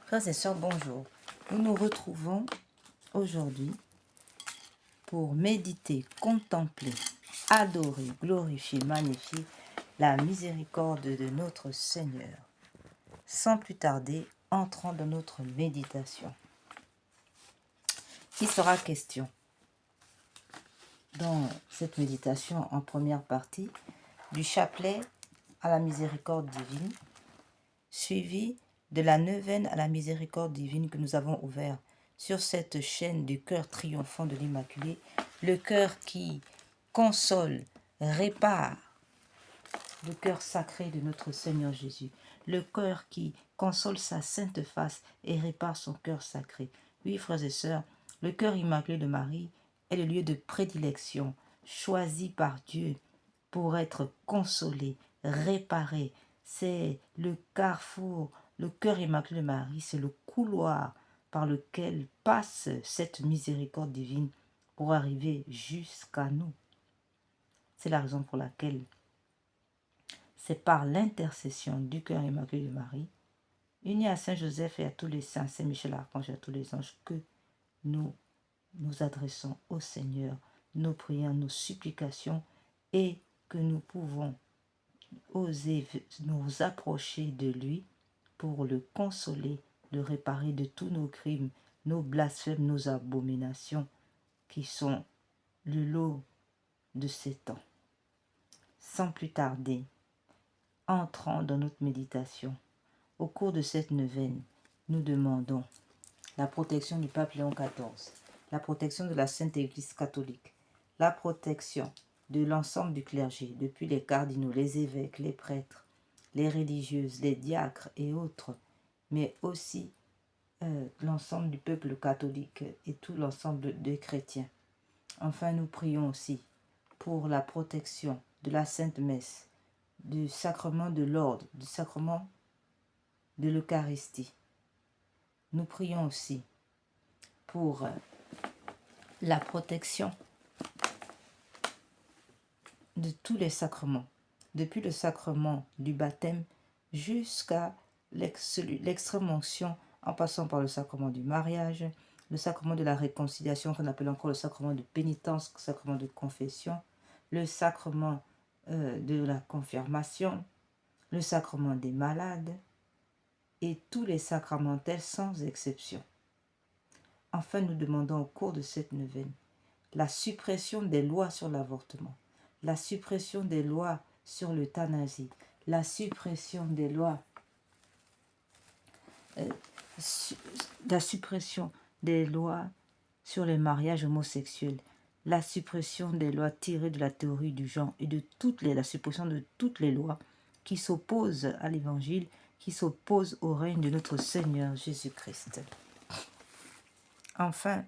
Frères et sœurs, bonjour. Nous nous retrouvons aujourd'hui pour méditer, contempler, adorer, glorifier, magnifier la miséricorde de notre Seigneur. Sans plus tarder, entrons dans notre méditation. Il sera question dans cette méditation en première partie du chapelet à la miséricorde divine, suivi de la neuvaine à la miséricorde divine que nous avons ouvert sur cette chaîne du cœur triomphant de l'Immaculée, le cœur qui console, répare, le cœur sacré de notre Seigneur Jésus, le cœur qui console sa sainte face et répare son cœur sacré. Oui, frères et sœurs, le cœur immaculé de Marie est le lieu de prédilection, choisi par Dieu pour être consolé, réparé. C'est le carrefour, le cœur immaculé de Marie, c'est le couloir par lequel passe cette miséricorde divine pour arriver jusqu'à nous. C'est la raison pour laquelle c'est par l'intercession du cœur immaculé de Marie, uni à Saint Joseph et à tous les saints, Saint Michel Archange et à tous les anges, que nous nous adressons au Seigneur, nos prières, nos supplications, et que nous pouvons oser nous approcher de lui pour le consoler, le réparer de tous nos crimes, nos blasphèmes, nos abominations, qui sont le lot de ces temps. Sans plus tarder, entrons dans notre méditation. Au cours de cette neuvaine, nous demandons la protection du pape Léon XIV, la protection de la Sainte Église catholique, la protection de l'ensemble du clergé, depuis les cardinaux, les évêques, les prêtres, les religieuses, les diacres et autres, mais aussi l'ensemble du peuple catholique et tout l'ensemble des chrétiens. Enfin, nous prions aussi pour la protection de la Sainte Messe, du sacrement de l'ordre, du sacrement de l'Eucharistie. Nous prions aussi pour la protection de tous les sacrements, depuis le sacrement du baptême jusqu'à l'extrême onction, en passant par le sacrement du mariage, le sacrement de la réconciliation qu'on appelle encore le sacrement de pénitence, le sacrement de confession, le sacrement de la confirmation, le sacrement des malades et tous les sacramentels sans exception. Enfin, nous demandons au cours de cette neuvaine la suppression des lois sur l'avortement, la suppression des lois sur l'euthanasie, la suppression des lois, la suppression des lois sur les mariages homosexuels, la suppression des lois tirées de la théorie du genre et de la suppression de toutes les lois qui s'opposent à l'Évangile, qui s'opposent au règne de notre Seigneur Jésus-Christ. Enfin,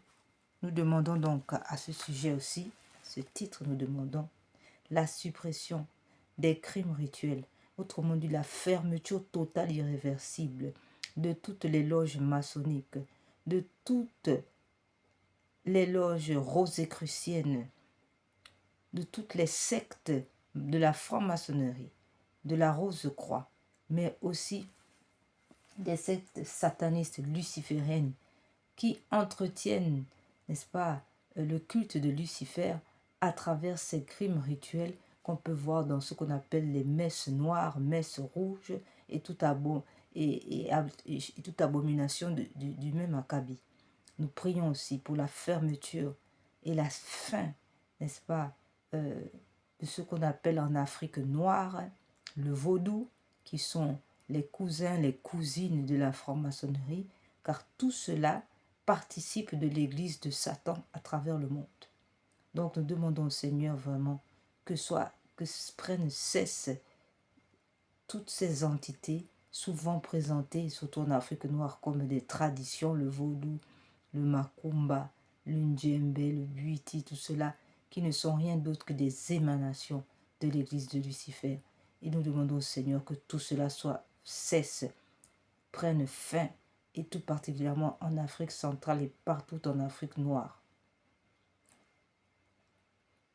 nous demandons donc à ce sujet aussi, ce titre, nous demandons la suppression des crimes rituels, autrement dit la fermeture totale irréversible de toutes les loges maçonniques, de toutes les loges rosicruciennes, de toutes les sectes de la franc-maçonnerie, de la Rose-Croix, mais aussi des sectes satanistes lucifériennes qui entretiennent, n'est-ce pas, le culte de Lucifer à travers ces crimes rituels qu'on peut voir dans ce qu'on appelle les messes noires, messes rouges et toute abomination du même acabit. Nous prions aussi pour la fermeture et la fin, n'est-ce pas, de ce qu'on appelle en Afrique noire le vaudou, qui sont les cousins, les cousines de la franc-maçonnerie, car tout cela participe de l'église de Satan à travers le monde. Donc nous demandons au Seigneur vraiment que prennent cesse toutes ces entités souvent présentées, surtout en Afrique noire, comme des traditions, le vaudou, le macumba, le ndjembe, le buiti, tout cela, qui ne sont rien d'autre que des émanations de l'église de Lucifer. Et nous demandons au Seigneur que tout cela cesse, prenne fin, et tout particulièrement en Afrique centrale et partout en Afrique noire.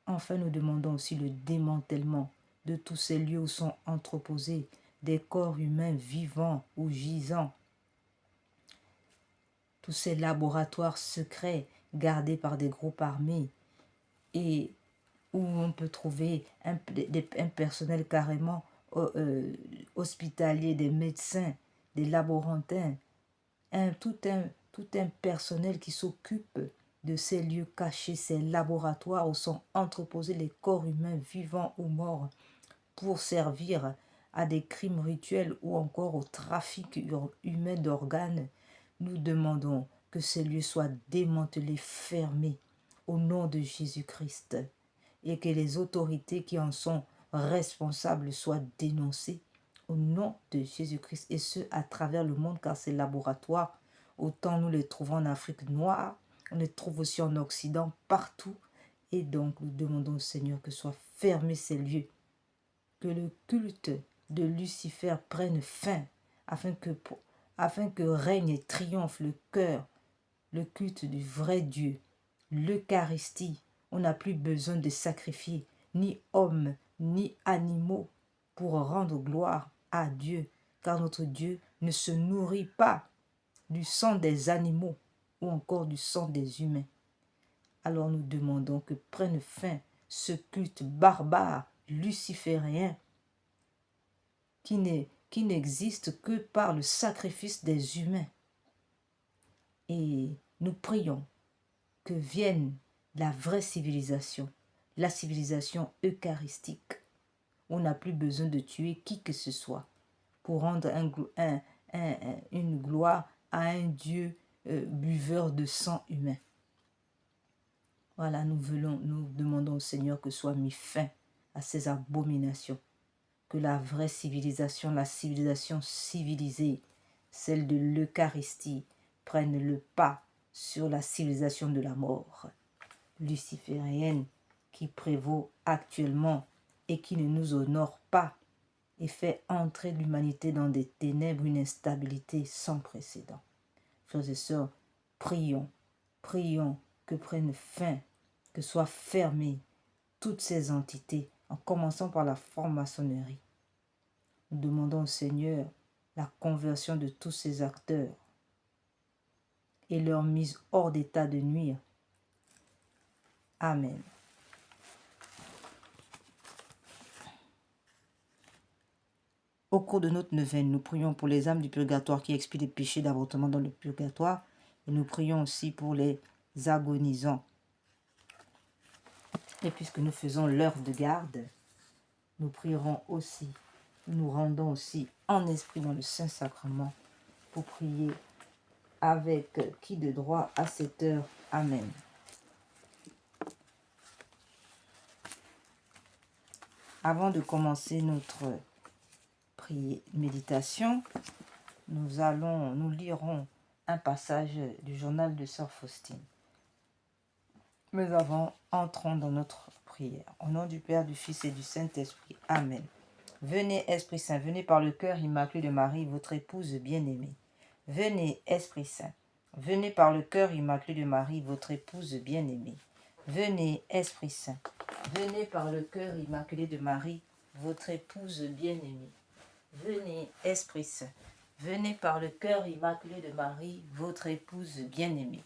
Enfin, nous demandons aussi le démantèlement de tous ces lieux où sont entreposés des corps humains vivants ou gisants, tous ces laboratoires secrets gardés par des groupes armés et où on peut trouver un personnel carrément hospitalier, des médecins, des laborantins, tout un personnel qui s'occupe de ces lieux cachés, ces laboratoires où sont entreposés les corps humains vivants ou morts pour servir à des crimes rituels ou encore au trafic humain d'organes. Nous demandons que ces lieux soient démantelés, fermés au nom de Jésus-Christ et que les autorités qui en sont responsables soient dénoncées au nom de Jésus-Christ et ce à travers le monde car ces laboratoires, autant nous les trouvons en Afrique noire, on les trouve aussi en Occident, partout. Et donc nous demandons au Seigneur que soient fermés ces lieux, que le culte de Lucifer prenne fin afin que règne et triomphe le cœur, le culte du vrai Dieu, l'Eucharistie. On n'a plus besoin de sacrifier ni hommes ni animaux pour rendre gloire à Dieu, car notre Dieu ne se nourrit pas du sang des animaux ou encore du sang des humains. Alors nous demandons que prenne fin ce culte barbare, luciférien, qui n'existe que par le sacrifice des humains. Et nous prions que vienne la vraie civilisation, la civilisation eucharistique. On n'a plus besoin de tuer qui que ce soit pour rendre une gloire à un Dieu buveur de sang humain. Voilà, nous demandons au Seigneur que soit mis fin à ces abominations, que la vraie civilisation, la civilisation civilisée, celle de l'Eucharistie, prenne le pas sur la civilisation de la mort luciférienne qui prévaut actuellement et qui ne nous honore pas et fait entrer l'humanité dans des ténèbres, une instabilité sans précédent. Frères et sœurs, prions que prenne fin, que soient fermées toutes ces entités, en commençant par la franc-maçonnerie. Nous demandons au Seigneur la conversion de tous ces acteurs et leur mise hors d'état de nuire. Amen. Au cours de notre neuvaine, nous prions pour les âmes du purgatoire qui expient les péchés d'avortement dans le purgatoire. Et nous prions aussi pour les agonisants. Et puisque nous faisons l'heure de garde, nous prierons aussi, nous rendons aussi en esprit dans le Saint-Sacrement pour prier avec qui de droit à cette heure. Amen. Avant de commencer notre méditation, nous lirons un passage du journal de Sœur Faustine. Mais avant, entrons dans notre prière. Au nom du Père, du Fils et du Saint-Esprit. Amen. Venez, Esprit Saint, venez par le cœur immaculé de Marie, votre épouse bien-aimée. Venez, Esprit Saint, venez par le cœur immaculé de Marie, votre épouse bien-aimée. Venez, Esprit Saint, venez par le cœur immaculé de Marie, votre épouse bien-aimée. Venez, Esprit Saint, venez par le cœur immaculé de Marie, votre épouse bien-aimée.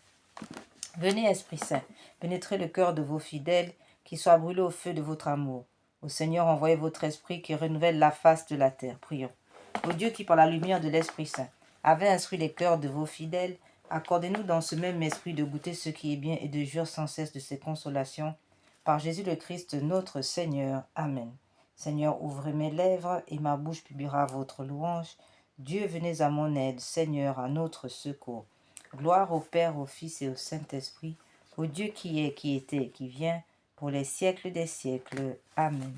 Venez, Esprit Saint, pénétrez le cœur de vos fidèles, qui soient brûlés au feu de votre amour. Au Seigneur, envoyez votre esprit qui renouvelle la face de la terre. Prions. Ô Dieu qui, par la lumière de l'Esprit Saint, avait instruit les cœurs de vos fidèles, accordez-nous dans ce même esprit de goûter ce qui est bien et de jouir sans cesse de ses consolations. Par Jésus le Christ, notre Seigneur. Amen. Seigneur, ouvrez mes lèvres et ma bouche publiera votre louange. Dieu, venez à mon aide. Seigneur, à notre secours. Gloire au Père, au Fils et au Saint-Esprit, au Dieu qui est, qui était et qui vient, pour les siècles des siècles. Amen.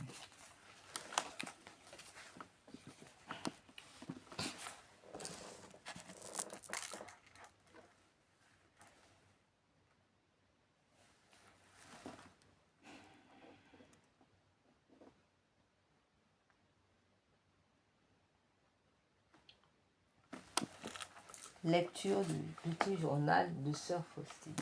Lecture du petit journal de Sœur Faustine.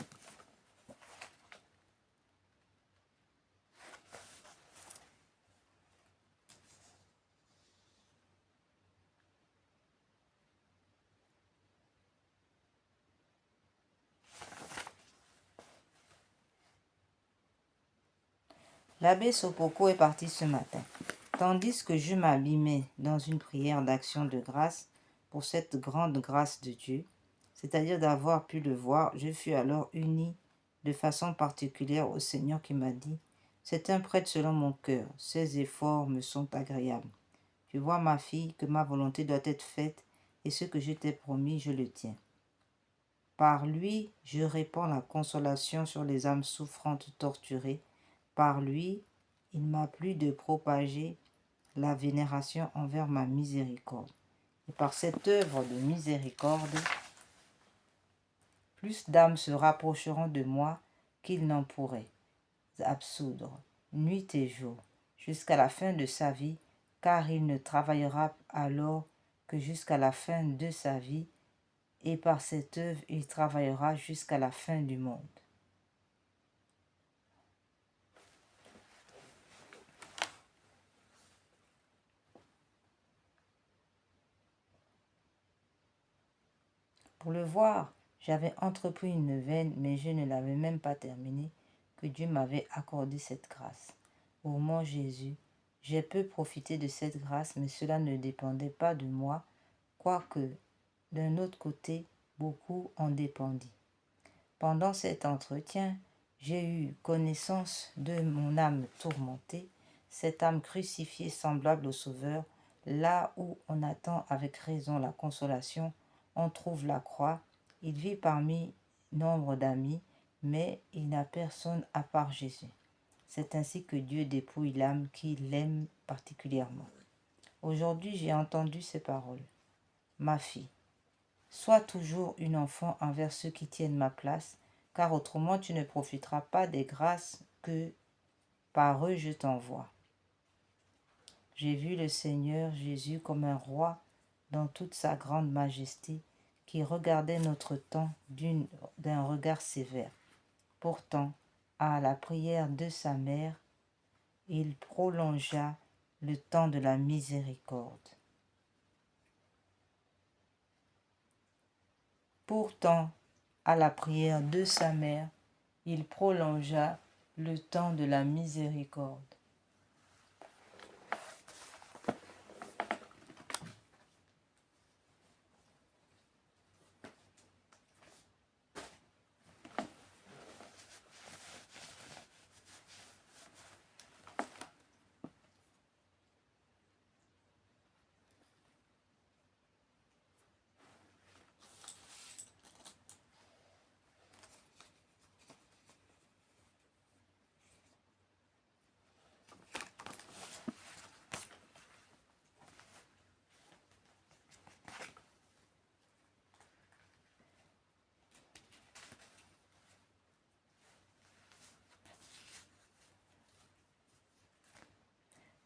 L'abbé Sopoko est parti ce matin. Tandis que je m'abîmais dans une prière d'action de grâce pour cette grande grâce de Dieu, c'est-à-dire d'avoir pu le voir, je fus alors uni de façon particulière au Seigneur qui m'a dit, « C'est un prêtre selon mon cœur, ses efforts me sont agréables. Tu vois, ma fille, que ma volonté doit être faite, et ce que je t'ai promis, je le tiens. Par lui, je répands la consolation sur les âmes souffrantes torturées. Par lui, il m'a plu de propager la vénération envers ma miséricorde. Et par cette œuvre de miséricorde, plus d'âmes se rapprocheront de moi qu'ils n'en pourraient absoudre, nuit et jour, jusqu'à la fin de sa vie, car il ne travaillera alors que jusqu'à la fin de sa vie, et par cette œuvre il travaillera jusqu'à la fin du monde. » Pour le voir, j'avais entrepris une neuvaine, mais je ne l'avais même pas terminée, que Dieu m'avait accordé cette grâce. Ô mon Jésus, j'ai peu profité de cette grâce, mais cela ne dépendait pas de moi, quoique, d'un autre côté, beaucoup en dépendit. Pendant cet entretien, j'ai eu connaissance de mon âme tourmentée, cette âme crucifiée semblable au Sauveur, là où on attend avec raison la consolation, on trouve la croix. Il vit parmi nombre d'amis, mais il n'a personne à part Jésus. C'est ainsi que Dieu dépouille l'âme qui l'aime particulièrement. Aujourd'hui, j'ai entendu ces paroles. Ma fille, sois toujours une enfant envers ceux qui tiennent ma place, car autrement tu ne profiteras pas des grâces que par eux je t'envoie. J'ai vu le Seigneur Jésus comme un roi dans toute sa grande majesté, qui regardait notre temps d'un regard sévère. Pourtant, à la prière de sa mère, il prolongea le temps de la miséricorde. Pourtant, à la prière de sa mère, il prolongea le temps de la miséricorde.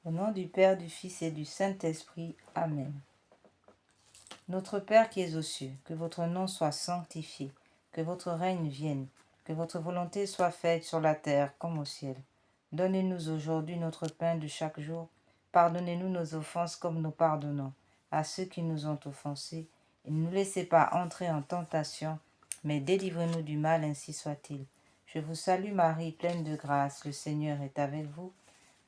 Au nom du Père, du Fils et du Saint-Esprit. Amen. Notre Père qui es aux cieux, que votre nom soit sanctifié, que votre règne vienne, que votre volonté soit faite sur la terre comme au ciel. Donnez-nous aujourd'hui notre pain de chaque jour. Pardonnez-nous nos offenses comme nous pardonnons à ceux qui nous ont offensés. Et ne nous laissez pas entrer en tentation, mais délivrez-nous du mal, ainsi soit-il. Je vous salue Marie, pleine de grâce, le Seigneur est avec vous.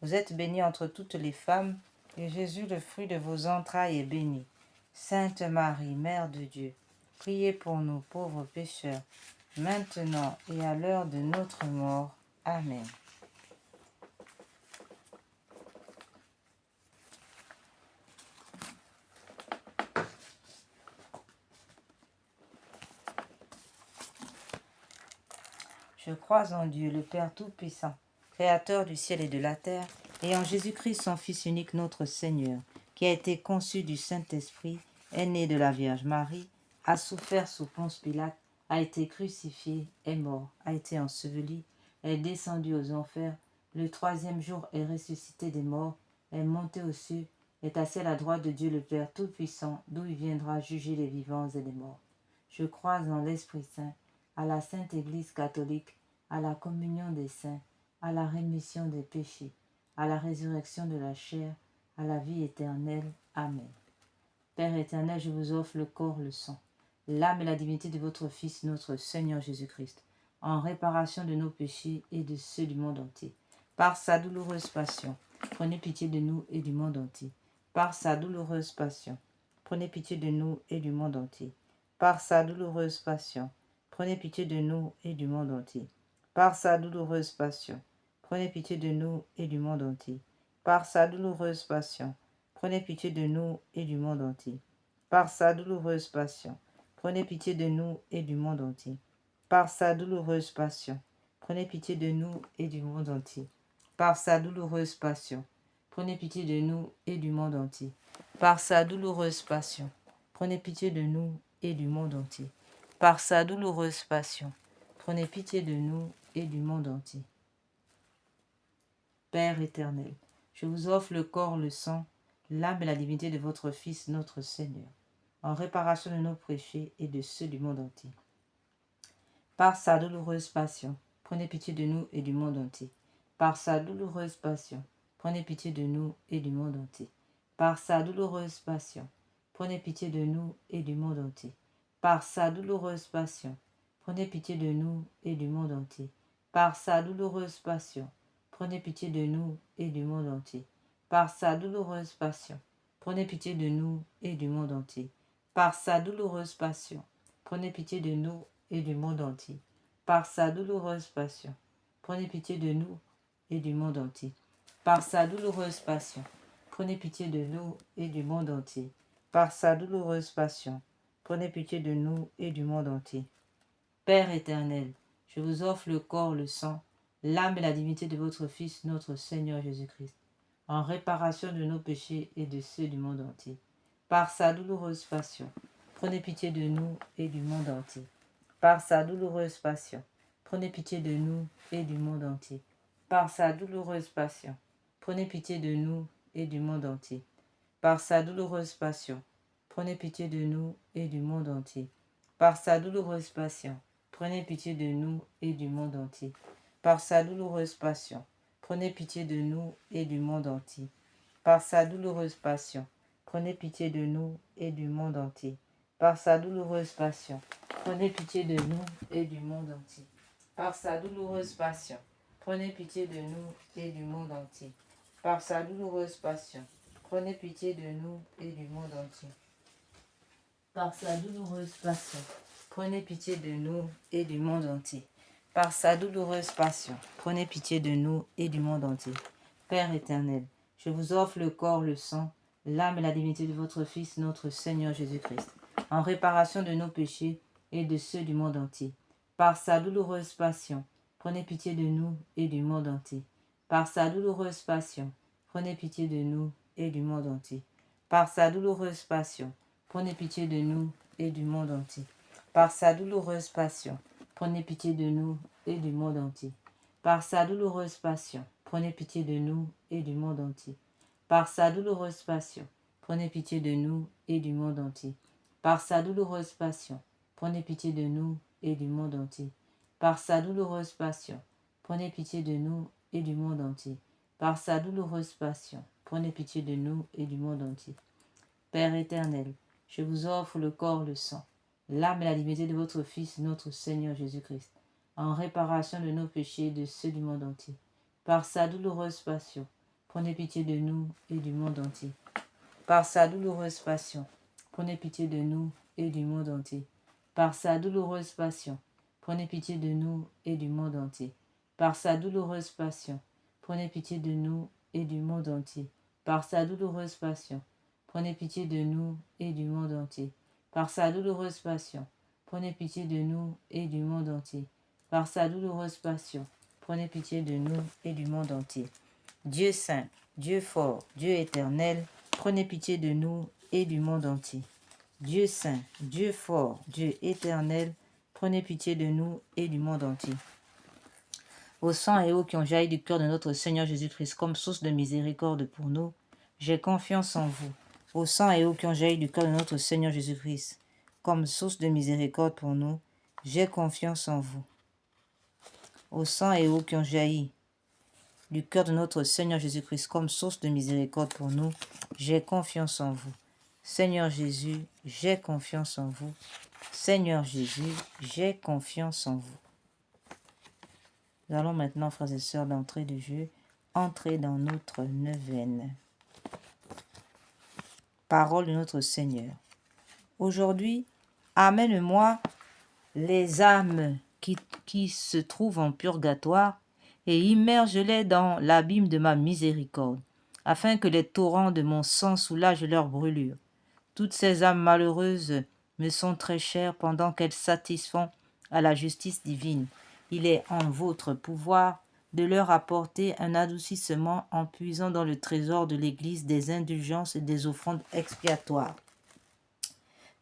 Vous êtes bénie entre toutes les femmes, et Jésus, le fruit de vos entrailles, est béni. Sainte Marie, Mère de Dieu, priez pour nous pauvres pécheurs, maintenant et à l'heure de notre mort. Amen. Je crois en Dieu, le Père Tout-Puissant, Créateur du ciel et de la terre, et en Jésus-Christ, son Fils unique, notre Seigneur, qui a été conçu du Saint-Esprit, est né de la Vierge Marie, a souffert sous Ponce Pilate, a été crucifié, est mort, a été enseveli, est descendu aux enfers, le troisième jour est ressuscité des morts, est monté aux cieux, est assis à la droite de Dieu le Père Tout-Puissant, d'où il viendra juger les vivants et les morts. Je crois en l'Esprit Saint, à la Sainte Église catholique, à la communion des saints, à la rémission des péchés, à la résurrection de la chair, à la vie éternelle. Amen. Père éternel, je vous offre le corps, le sang, l'âme et la divinité de votre Fils, notre Seigneur Jésus-Christ, en réparation de nos péchés et de ceux du monde entier. par sa douloureuse passion, prenez pitié de nous et du monde entier. Par sa douloureuse passion, prenez pitié de nous et du monde entier. Par sa douloureuse passion, prenez pitié de nous et du monde entier. Par sa douloureuse passion, prenez pitié de nous et du monde entier. Par sa douloureuse passion, prenez pitié de nous et du monde entier. Par sa douloureuse passion, prenez pitié de nous et du monde entier. Par sa douloureuse passion, prenez pitié de nous et du monde entier. Par sa douloureuse passion, prenez pitié de nous et du monde entier. Par sa douloureuse passion, prenez pitié de nous et du monde entier. Par sa douloureuse passion, prenez pitié de nous et du monde entier. Père éternel, je vous offre le corps, le sang, l'âme et la divinité de votre Fils, notre Seigneur, en réparation de nos péchés et de ceux du monde entier. Par sa douloureuse passion, prenez pitié de nous et du monde entier. Par sa douloureuse passion, prenez pitié de nous et du monde entier. Par sa douloureuse passion, prenez pitié de nous et du monde entier. Par sa douloureuse passion, prenez pitié de nous et du monde entier. Par sa douloureuse passion, prenez pitié de nous et du monde entier. Par sa douloureuse passion, prenez pitié de nous et du monde entier. Par sa douloureuse passion, prenez pitié de nous et du monde entier. Par sa douloureuse passion, prenez pitié de nous et du monde entier. Par sa douloureuse passion, prenez pitié de nous et du monde entier. Par sa douloureuse passion, prenez pitié de nous et du monde entier. Père éternel, je vous offre le corps, le sang, l'âme et la divinité de votre Fils, notre Seigneur Jésus-Christ, en réparation de nos péchés et de ceux du monde entier. Par sa douloureuse passion, prenez pitié de nous et du monde entier. Par sa douloureuse passion, prenez pitié de nous et du monde entier. Par sa douloureuse passion, prenez pitié de nous et du monde entier. Par sa douloureuse passion, prenez pitié de nous et du monde entier. Par sa douloureuse passion, prenez pitié de nous et du monde entier. Par sa douloureuse passion, prenez pitié de nous et du monde entier. Par sa douloureuse passion, prenez pitié de nous et du monde entier. Par sa douloureuse passion, prenez pitié de nous et du monde entier. Par sa douloureuse passion, prenez pitié de nous et du monde entier. Par sa douloureuse passion, prenez pitié de nous et du monde entier. Par sa douloureuse passion, prenez pitié de nous et du monde entier. Par sa douloureuse passion, prenez pitié de nous et du monde entier. Père éternel, je vous offre le corps, le sang, l'âme et la divinité de votre Fils, notre Seigneur Jésus-Christ, en réparation de nos péchés et de ceux du monde entier. Par sa douloureuse passion, prenez pitié de nous et du monde entier. Par sa douloureuse passion, prenez pitié de nous et du monde entier. Par sa douloureuse passion, prenez pitié de nous et du monde entier. Par sa douloureuse passion, prenez pitié de nous et du monde entier. Par sa douloureuse passion, prenez pitié de nous et du monde entier. Par sa douloureuse passion, prenez pitié de nous et du monde entier. Par sa douloureuse passion, prenez pitié de nous et du monde entier. Par sa douloureuse passion, prenez pitié de nous et du monde entier. Par sa douloureuse passion, prenez pitié de nous et du monde entier. Père éternel, je vous offre le corps, le sang, l'âme et la divinité de votre Fils, notre Seigneur Jésus-Christ, en réparation de nos péchés et de ceux du monde entier. Par sa douloureuse passion, prenez pitié de nous et du monde entier. Par sa douloureuse passion, prenez pitié de nous et du monde entier. Par sa douloureuse passion, prenez pitié de nous et du monde entier. Par sa douloureuse passion, prenez pitié de nous et du monde entier. Par sa douloureuse passion, prenez pitié de nous et du monde entier. Par sa douloureuse passion, prenez pitié de nous et du monde entier. Par sa douloureuse passion, prenez pitié de nous et du monde entier. Dieu saint, Dieu fort, Dieu éternel, prenez pitié de nous et du monde entier. Dieu saint, Dieu fort, Dieu éternel, prenez pitié de nous et du monde entier. Au sang et eau qui ont jailli du cœur de notre Seigneur Jésus-Christ comme source de miséricorde pour nous, j'ai confiance en vous. Au sang et eau qui ont jailli du cœur de notre Seigneur Jésus-Christ comme source de miséricorde pour nous, j'ai confiance en vous. Au sang et eau qui ont jailli du cœur de notre Seigneur Jésus-Christ comme source de miséricorde pour nous, j'ai confiance en vous. Seigneur Jésus, j'ai confiance en vous. Seigneur Jésus, j'ai confiance en vous. Nous allons maintenant, frères et sœurs, d'entrée de jeu, entrer dans notre neuvaine. Parole de notre Seigneur. Aujourd'hui, amène-moi les âmes qui se trouvent en purgatoire et immerge-les dans l'abîme de ma miséricorde, afin que les torrents de mon sang soulagent leurs brûlures. Toutes ces âmes malheureuses me sont très chères pendant qu'elles satisfont à la justice divine. Il est en votre pouvoir de leur apporter un adoucissement en puisant dans le trésor de l'Église des indulgences et des offrandes expiatoires.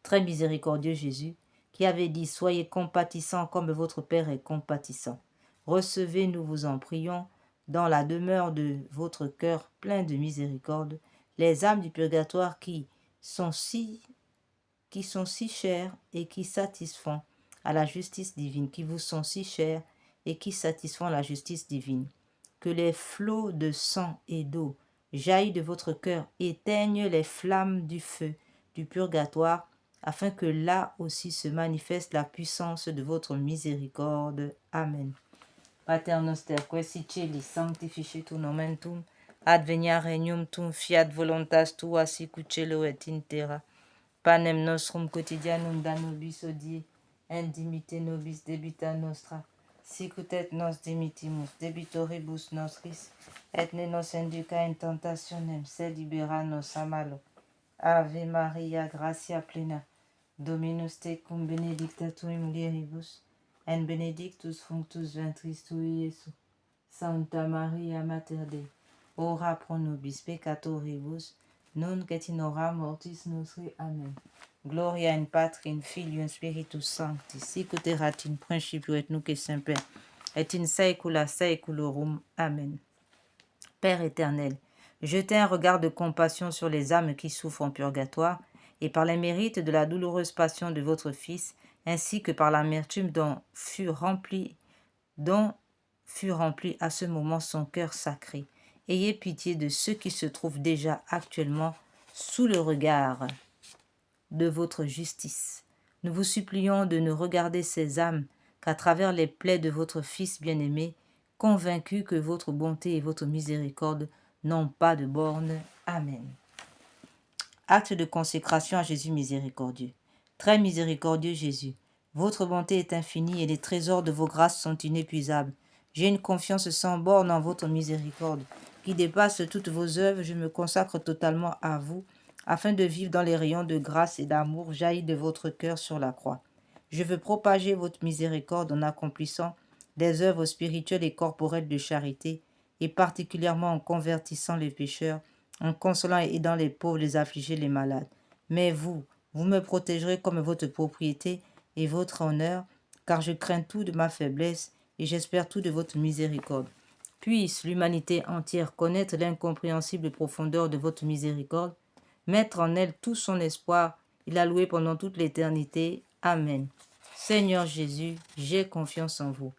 Très miséricordieux Jésus, qui avait dit « Soyez compatissants comme votre Père est compatissant ». Recevez, nous vous en prions, dans la demeure de votre cœur plein de miséricorde, les âmes du purgatoire qui sont si chères et qui satisfont à la justice divine, qui vous sont si chères et qui satisfont la justice divine. Que les flots de sang et d'eau jaillis de votre cœur éteignent les flammes du feu du purgatoire, afin que là aussi se manifeste la puissance de votre miséricorde. Amen. Pater noster, que celi sanctificetur nomen tuum, advenia regnum tuum, fiat voluntas tua sicut cielo et in terra. Panem nostrum quotidianum da nobis hodie, indimite nobis debita nostra, sicut et nos dimitimus debitoribus nostris, et ne nos induca in tentationem, sed libera nos a malo. Ave Maria, gratia plena, Dominus tecum, benedicta tu in mulieribus, et benedictus fructus ventris tui, Iesus. Santa Maria, Mater Dei, ora pro nobis peccatoribus, nunc et in hora mortis nostri. Amen. Gloria in Patri, in Filio, in Spiritus Sancti, sicut erat in principio et nunc et semper, et in saecula saeculorum. Amen. Père éternel, jetez un regard de compassion sur les âmes qui souffrent en purgatoire, et par les mérites de la douloureuse passion de votre Fils, ainsi que par l'amertume dont fut rempli à ce moment son cœur sacré. Ayez pitié de ceux qui se trouvent déjà actuellement sous le regard de votre justice. Nous vous supplions de ne regarder ces âmes qu'à travers les plaies de votre Fils bien-aimé, convaincus que votre bonté et votre miséricorde n'ont pas de bornes. Amen. Acte de consécration à Jésus miséricordieux. Très miséricordieux Jésus, votre bonté est infinie et les trésors de vos grâces sont inépuisables. J'ai une confiance sans borne en votre miséricorde, qui dépasse toutes vos œuvres. Je me consacre totalement à vous, afin de vivre dans les rayons de grâce et d'amour jaillis de votre cœur sur la croix. Je veux propager votre miséricorde en accomplissant des œuvres spirituelles et corporelles de charité, et particulièrement en convertissant les pécheurs, en consolant et aidant les pauvres, les affligés, les malades. Mais vous me protégerez comme votre propriété et votre honneur, car je crains tout de ma faiblesse et j'espère tout de votre miséricorde. Puisse l'humanité entière connaître l'incompréhensible profondeur de votre miséricorde, mettre en elle tout son espoir et la louer pendant toute l'éternité. Amen. Seigneur Jésus, j'ai confiance en vous.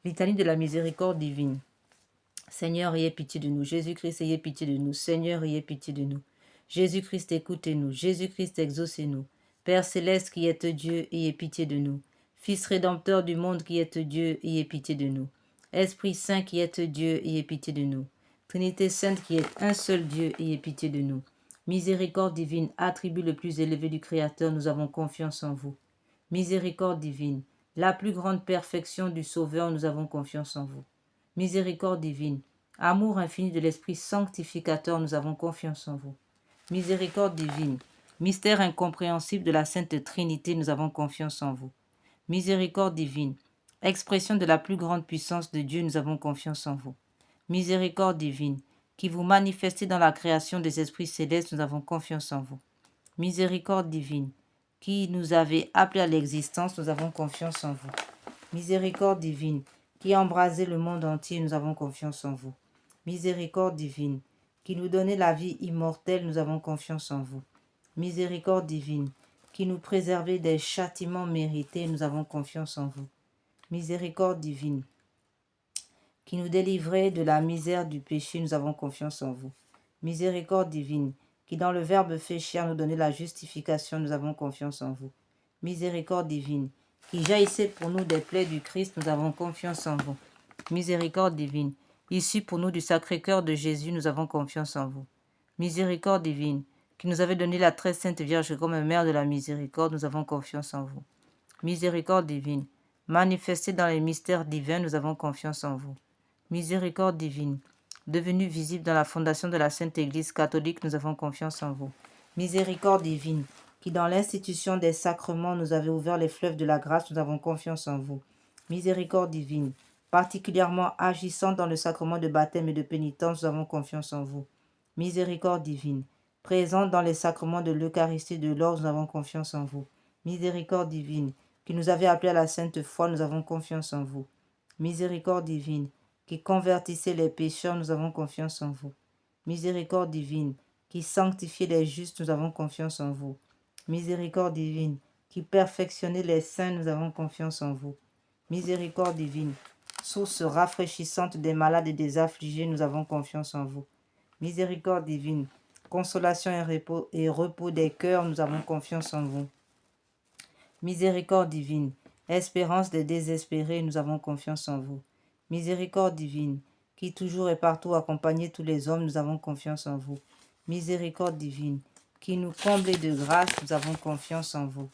Litanie de la miséricorde divine. Seigneur, ayez pitié de nous. Jésus-Christ, ayez pitié de nous. Seigneur, ayez pitié de nous. Jésus-Christ, écoutez-nous. Jésus-Christ, exaucez-nous. Père céleste qui êtes Dieu, ayez pitié de nous. Fils rédempteur du monde qui êtes Dieu, ayez pitié de nous. Esprit Saint qui êtes Dieu, ayez pitié de nous. Trinité Sainte qui est un seul Dieu, ayez pitié de nous. Miséricorde divine, attribut le plus élevé du Créateur, nous avons confiance en vous. Miséricorde divine, la plus grande perfection du Sauveur, nous avons confiance en vous. Miséricorde divine, amour infini de l'Esprit sanctificateur, nous avons confiance en vous. Miséricorde divine, mystère incompréhensible de la Sainte Trinité, nous avons confiance en vous. Miséricorde divine, expression de la plus grande puissance de Dieu, nous avons confiance en vous. Miséricorde divine, qui vous manifestez dans la création des esprits célestes, nous avons confiance en vous. Miséricorde divine, qui nous avez appelés à l'existence, nous avons confiance en vous. Miséricorde divine, qui embrasez le monde entier, nous avons confiance en vous. Miséricorde divine, qui nous donnez la vie immortelle, nous avons confiance en vous. Miséricorde divine, qui nous préservez des châtiments mérités, nous avons confiance en vous. Miséricorde divine, qui nous délivrez de la misère du péché, nous avons confiance en vous. Miséricorde divine, qui dans le Verbe fait chair nous donnez la justification, nous avons confiance en vous. Miséricorde divine, qui jaillissez pour nous des plaies du Christ, nous avons confiance en vous. Miséricorde divine, issu pour nous du Sacré-Cœur de Jésus, nous avons confiance en vous. Miséricorde divine, qui nous avez donné la très sainte Vierge comme mère de la miséricorde, nous avons confiance en vous. Miséricorde divine, manifestée dans les mystères divins, nous avons confiance en vous. Miséricorde divine, devenue visible dans la fondation de la Sainte Église catholique, nous avons confiance en vous. Miséricorde divine, qui dans l'institution des sacrements nous avez ouvert les fleuves de la grâce, nous avons confiance en vous. Miséricorde divine, particulièrement agissant dans le sacrement de baptême et de pénitence, nous avons confiance en vous. Miséricorde divine, présente dans les sacrements de l'Eucharistie et de l'ordre, nous avons confiance en vous. Miséricorde divine, qui nous avez appelés à la sainte foi, nous avons confiance en vous. Miséricorde divine, qui convertissez les pécheurs, nous avons confiance en vous. Miséricorde divine, qui sanctifiez les justes, nous avons confiance en vous. Miséricorde divine, qui perfectionnez les saints, nous avons confiance en vous. Miséricorde divine, source rafraîchissante des malades et des affligés, nous avons confiance en vous. Miséricorde divine, consolation et repos des cœurs, nous avons confiance en vous. Miséricorde divine, espérance des désespérés, nous avons confiance en vous. Miséricorde divine, qui toujours et partout accompagnez tous les hommes, nous avons confiance en vous. Miséricorde divine, qui nous comblez de grâce, nous avons confiance en vous.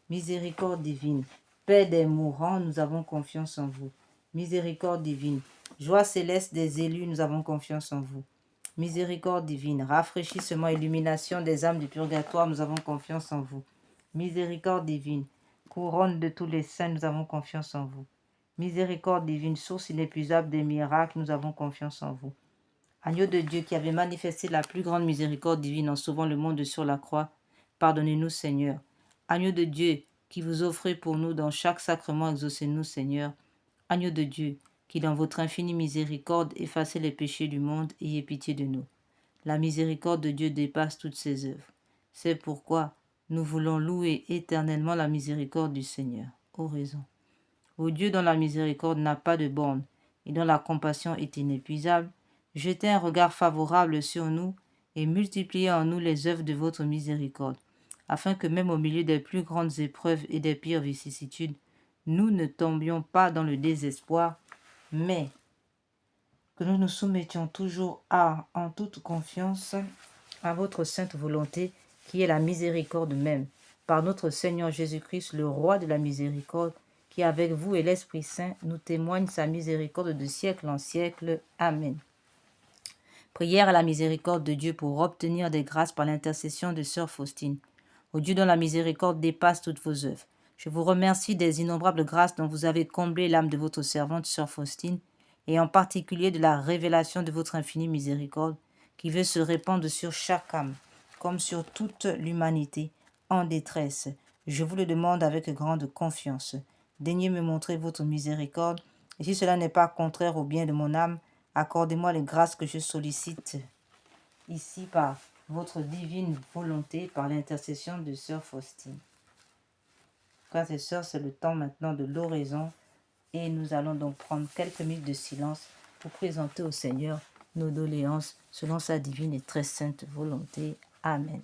Miséricorde divine, paix des mourants, nous avons confiance en vous. Miséricorde divine, joie céleste des élus, nous avons confiance en vous. Miséricorde divine, rafraîchissement, illumination des âmes du purgatoire, nous avons confiance en vous. Miséricorde divine, couronne de tous les saints, nous avons confiance en vous. Miséricorde divine, source inépuisable des miracles, nous avons confiance en vous. Agneau de Dieu qui avait manifesté la plus grande miséricorde divine en sauvant le monde sur la croix, pardonnez-nous Seigneur. Agneau de Dieu qui vous offrez pour nous dans chaque sacrement, exaucez-nous Seigneur. Agneau de Dieu qui dans votre infinie miséricorde effacez les péchés du monde, ayez pitié de nous. La miséricorde de Dieu dépasse toutes ses œuvres. C'est pourquoi nous voulons louer éternellement la miséricorde du Seigneur. Oraison. Ô Dieu dont la miséricorde n'a pas de borne et dont la compassion est inépuisable, jetez un regard favorable sur nous et multipliez en nous les œuvres de votre miséricorde, afin que même au milieu des plus grandes épreuves et des pires vicissitudes, nous ne tombions pas dans le désespoir, mais que nous nous soumettions toujours en toute confiance à votre sainte volonté, qui est la miséricorde même, par notre Seigneur Jésus-Christ, le roi de la miséricorde, qui avec vous et l'Esprit Saint nous témoigne sa miséricorde de siècle en siècle. Amen. Prière à la miséricorde de Dieu pour obtenir des grâces par l'intercession de Sœur Faustine. Ô Dieu dont la miséricorde dépasse toutes vos œuvres, je vous remercie des innombrables grâces dont vous avez comblé l'âme de votre servante Sœur Faustine, et en particulier de la révélation de votre infinie miséricorde, qui veut se répandre sur chaque âme, comme sur toute l'humanité en détresse. Je vous le demande avec grande confiance. Daignez me montrer votre miséricorde, et si cela n'est pas contraire au bien de mon âme, accordez-moi les grâces que je sollicite ici par votre divine volonté, par l'intercession de Sœur Faustine. Frères et sœurs, c'est le temps maintenant de l'oraison et nous allons donc prendre quelques minutes de silence pour présenter au Seigneur nos doléances selon sa divine et très sainte volonté. Amen.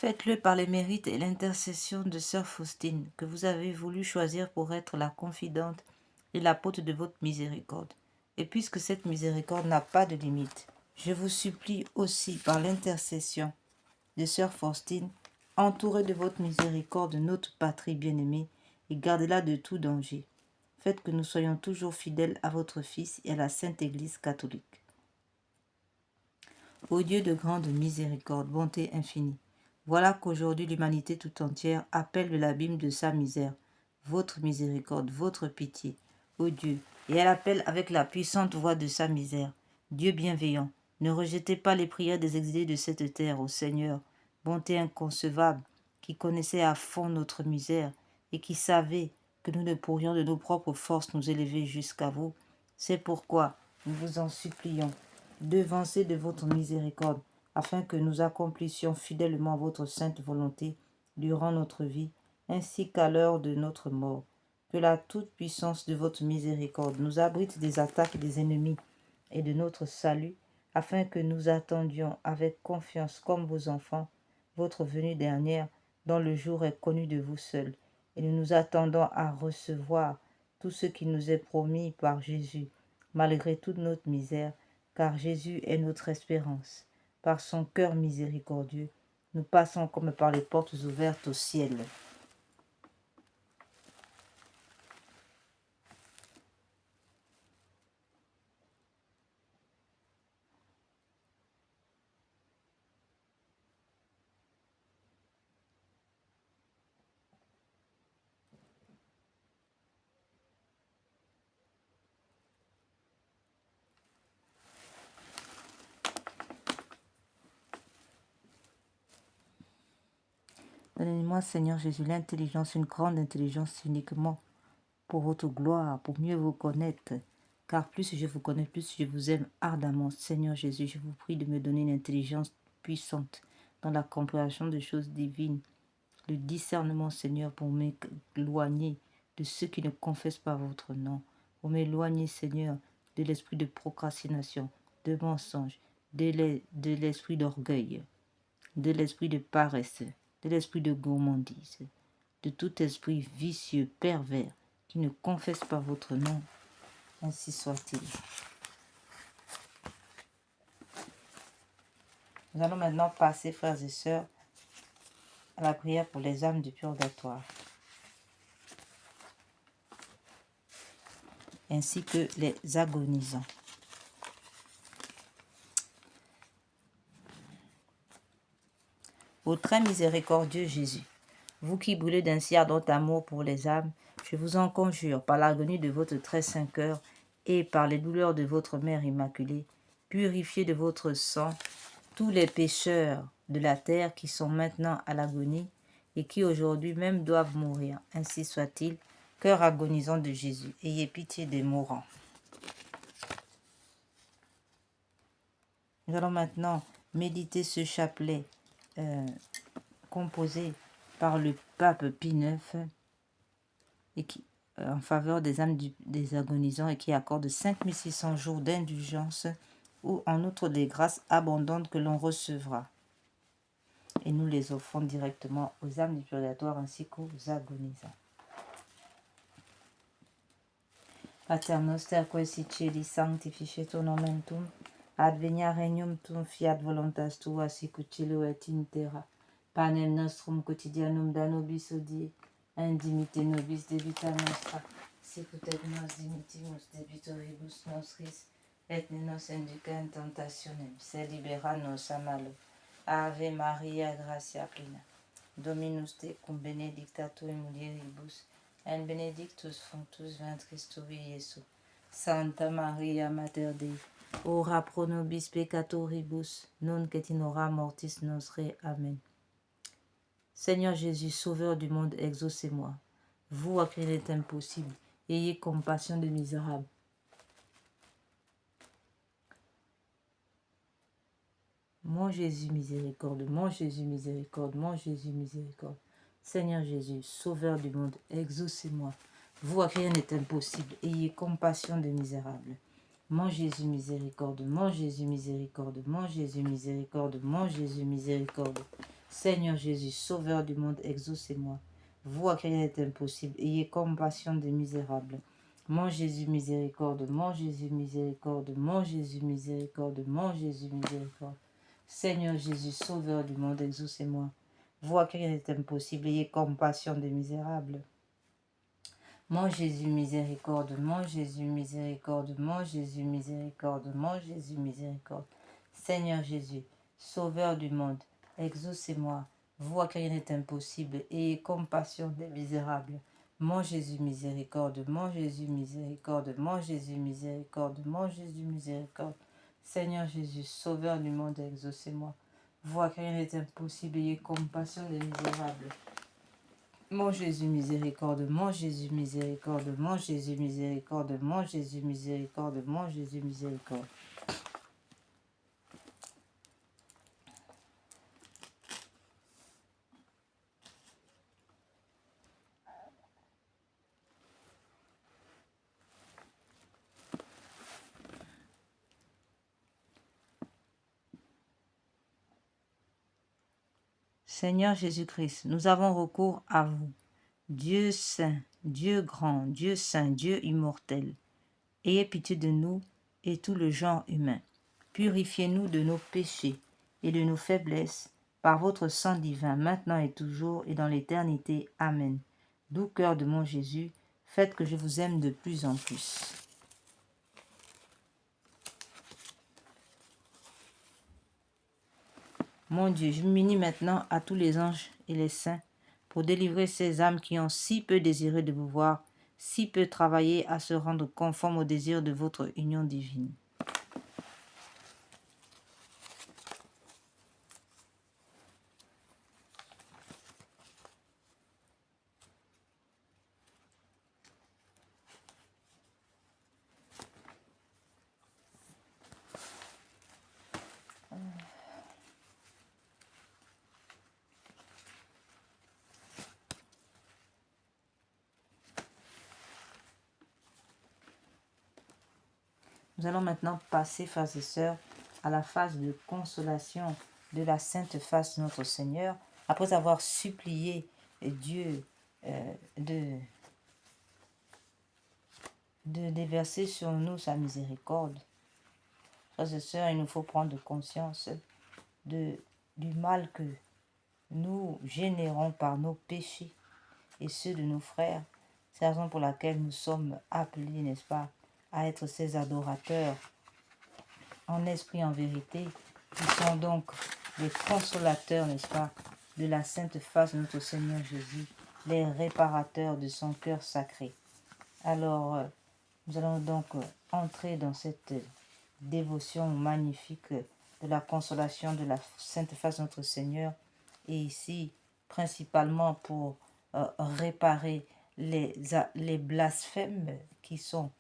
Faites-le par les mérites et l'intercession de sœur Faustine, que vous avez voulu choisir pour être la confidente et l'apôtre de votre miséricorde. Et puisque cette miséricorde n'a pas de limite, je vous supplie aussi par l'intercession de sœur Faustine, entourez de votre miséricorde notre patrie bien-aimée et gardez-la de tout danger. Faites que nous soyons toujours fidèles à votre Fils et à la Sainte Église catholique. Ô Dieu de grande miséricorde, bonté infinie, voilà qu'aujourd'hui l'humanité tout entière appelle de l'abîme de sa misère votre miséricorde, votre pitié, ô Dieu, et elle appelle avec la puissante voix de sa misère. Dieu bienveillant, ne rejetez pas les prières des exilés de cette terre, ô Seigneur, bonté inconcevable, qui connaissait à fond notre misère et qui savait que nous ne pourrions de nos propres forces nous élever jusqu'à vous. C'est pourquoi nous vous en supplions, devancez de votre miséricorde, afin que nous accomplissions fidèlement votre sainte volonté durant notre vie, ainsi qu'à l'heure de notre mort. Que la toute-puissance de votre miséricorde nous abrite des attaques des ennemis et de notre salut, afin que nous attendions avec confiance comme vos enfants votre venue dernière, dont le jour est connu de vous seuls, et nous nous attendons à recevoir tout ce qui nous est promis par Jésus, malgré toute notre misère, car Jésus est notre espérance. Par son cœur miséricordieux, nous passons comme par les portes ouvertes au ciel. Donnez-moi, Seigneur Jésus, l'intelligence, une grande intelligence uniquement pour votre gloire, pour mieux vous connaître. Car plus je vous connais, plus je vous aime ardemment. Seigneur Jésus, je vous prie de me donner une intelligence puissante dans la compréhension des choses divines, le discernement, Seigneur, pour m'éloigner de ceux qui ne confessent pas votre nom, pour m'éloigner, Seigneur, de l'esprit de procrastination, de mensonge, de l'esprit d'orgueil, de l'esprit de paresse, de l'esprit de gourmandise, de tout esprit vicieux, pervers, qui ne confesse pas votre nom. Ainsi soit-il. Nous allons maintenant passer, frères et sœurs, à la prière pour les âmes du purgatoire, ainsi que les agonisants. Ô très miséricordieux Jésus, vous qui brûlez d'un si ardent amour pour les âmes, je vous en conjure, par l'agonie de votre très saint cœur et par les douleurs de votre Mère Immaculée, purifiez de votre sang tous les pécheurs de la terre qui sont maintenant à l'agonie et qui aujourd'hui même doivent mourir. Ainsi soit-il. Cœur agonisant de Jésus, ayez pitié des mourants. Nous allons maintenant méditer ce chapelet composé par le pape Pie IX et qui, en faveur des âmes des agonisants et qui accorde 5600 jours d'indulgence ou en outre des grâces abondantes que l'on recevra. Et nous les offrons directement aux âmes du purgatoire ainsi qu'aux agonisants. Pater noster qui si celi sanctificetur nomen tuum, advenia regnum tuum, fiat voluntas tua sicut cielo et in terra. Panem nostrum quotidianum da nobis hodie, indimite nobis debita nostra, sicut et nos dimittimus debitoribus nostris, et ne nos induca in tentationem, sed libera nos a malo. Ave Maria, gratia plena, Dominus tecum benedicta tu in mulieribus, et benedictus fructus ventris tui, Iesus. Santa Maria, Mater Dei, ora pro nobis peccatoribus, nunc et in hora mortis nostre. Amen. Seigneur Jésus, Sauveur du monde, exaucez-moi. Vous à qui il est impossible, ayez compassion des misérables. Mon Jésus miséricorde, mon Jésus miséricorde, mon Jésus miséricorde. Seigneur Jésus, Sauveur du monde, exaucez-moi. Vous à qui rien n'est impossible, ayez compassion des misérables. Mon Jésus miséricorde, mon Jésus miséricorde, mon Jésus miséricorde, mon Jésus miséricorde. Seigneur Jésus, Sauveur du monde, exaucez-moi. Vous à qui rien n'est impossible, ayez compassion des misérables. Mon Jésus, miséricorde, mon Jésus, miséricorde, mon Jésus, miséricorde, mon Jésus, miséricorde. Seigneur Jésus, Sauveur du monde, exaucez-moi. Vous à qui rien n'est impossible, ayez compassion des misérables. Mon Jésus, miséricorde, mon Jésus, miséricorde, mon Jésus, miséricorde, mon Jésus, miséricorde. Seigneur Jésus, Sauveur du monde, exaucez-moi. Vous à qui rien n'est impossible, ayez compassion des misérables. Mon Jésus, miséricorde, mon Jésus, miséricorde, mon Jésus, miséricorde, mon Jésus, miséricorde. Seigneur Jésus, Sauveur du monde, exaucez-moi. Vous à qui rien n'est impossible, ayez compassion des misérables. Mon Jésus miséricorde, mon Jésus miséricorde, mon Jésus miséricorde, mon Jésus miséricorde, mon Jésus miséricorde. Seigneur Jésus-Christ, nous avons recours à vous. Dieu saint, Dieu grand, Dieu saint, Dieu immortel. Ayez pitié de nous et tout le genre humain. Purifiez-nous de nos péchés et de nos faiblesses par votre sang divin, maintenant et toujours et dans l'éternité. Amen. Doux cœur de mon Jésus, faites que je vous aime de plus en plus. Mon Dieu, je m'unis maintenant à tous les anges et les saints pour délivrer ces âmes qui ont si peu désiré de vous voir, si peu travaillé à se rendre conformes au désir de votre union divine. Nous allons maintenant passer, frères et sœurs, à la phase de consolation de la sainte face de notre Seigneur, après avoir supplié Dieu de déverser sur nous sa miséricorde. Frères et sœurs, il nous faut prendre conscience du mal que nous générons par nos péchés et ceux de nos frères. C'est la raison pour laquelle nous sommes appelés, n'est-ce pas, à être ces adorateurs en esprit, en vérité, qui sont donc les consolateurs, n'est-ce pas, de la sainte face de notre Seigneur Jésus, les réparateurs de son cœur sacré. Alors, nous allons donc entrer dans cette dévotion magnifique de la consolation de la sainte face de notre Seigneur, et ici, principalement pour réparer les blasphèmes qui sont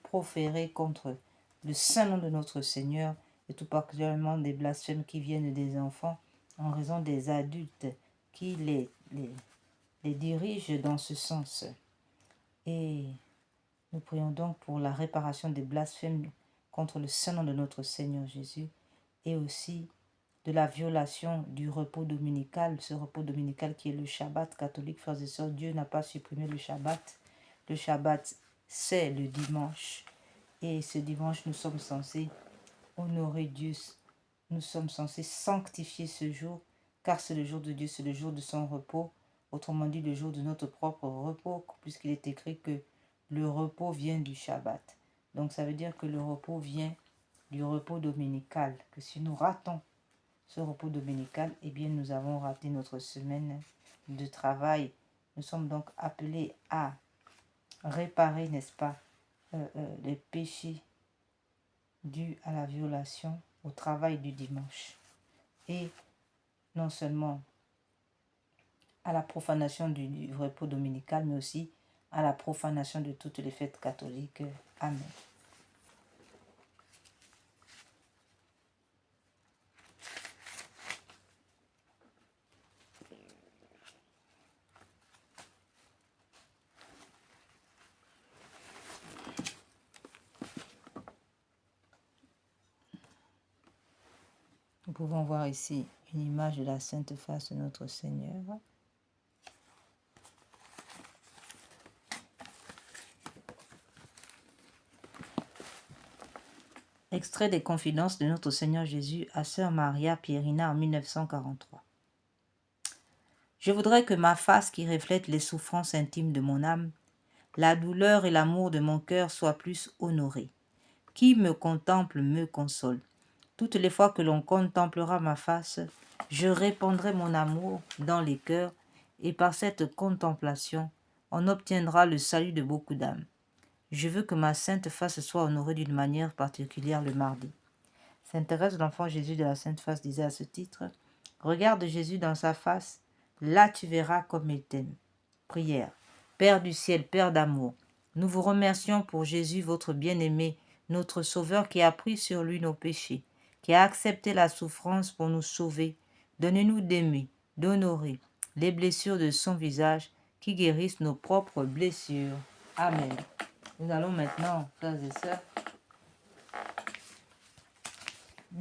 proférés contre le saint nom de notre Seigneur, et tout particulièrement des blasphèmes qui viennent des enfants en raison des adultes qui les dirigent dans ce sens. Et nous prions donc pour la réparation des blasphèmes contre le saint nom de notre Seigneur Jésus, et aussi de la violation du repos dominical, ce repos dominical qui est le Shabbat catholique. Frères et sœurs, Dieu n'a pas supprimé le Shabbat. Le Shabbat, c'est le dimanche. Et ce dimanche, nous sommes censés honorer Dieu. Nous sommes censés sanctifier ce jour, car c'est le jour de Dieu, c'est le jour de son repos. Autrement dit, le jour de notre propre repos, puisqu'il est écrit que le repos vient du Shabbat. Donc ça veut dire que le repos vient du repos dominical. Que si nous ratons ce repos dominical, eh bien nous avons raté notre semaine de travail. Nous sommes donc appelés à réparer, n'est-ce pas, les péchés dus à la violation au travail du dimanche. Et non seulement à la profanation du repos dominical, mais aussi à la profanation de toutes les fêtes catholiques. Amen. Nous pouvons voir ici une image de la sainte face de notre Seigneur. Extrait des Confidences de notre Seigneur Jésus à Sœur Maria Pierina en 1943. Je voudrais que ma face qui reflète les souffrances intimes de mon âme, la douleur et l'amour de mon cœur soient plus honorés. Qui me contemple me console. Toutes les fois que l'on contemplera ma face, je répandrai mon amour dans les cœurs et par cette contemplation, on obtiendra le salut de beaucoup d'âmes. Je veux que ma sainte face soit honorée d'une manière particulière le mardi. Sainte Thérèse, l'enfant Jésus de la Sainte Face, disait à ce titre, « Regarde Jésus dans sa face, là tu verras comme il t'aime. » Prière. Père du ciel, Père d'amour, nous vous remercions pour Jésus, votre bien-aimé, notre Sauveur qui a pris sur lui nos péchés, qui a accepté la souffrance pour nous sauver. Donnez-nous d'aimer, d'honorer les blessures de son visage qui guérissent nos propres blessures. Amen. Nous allons maintenant, frères et sœurs,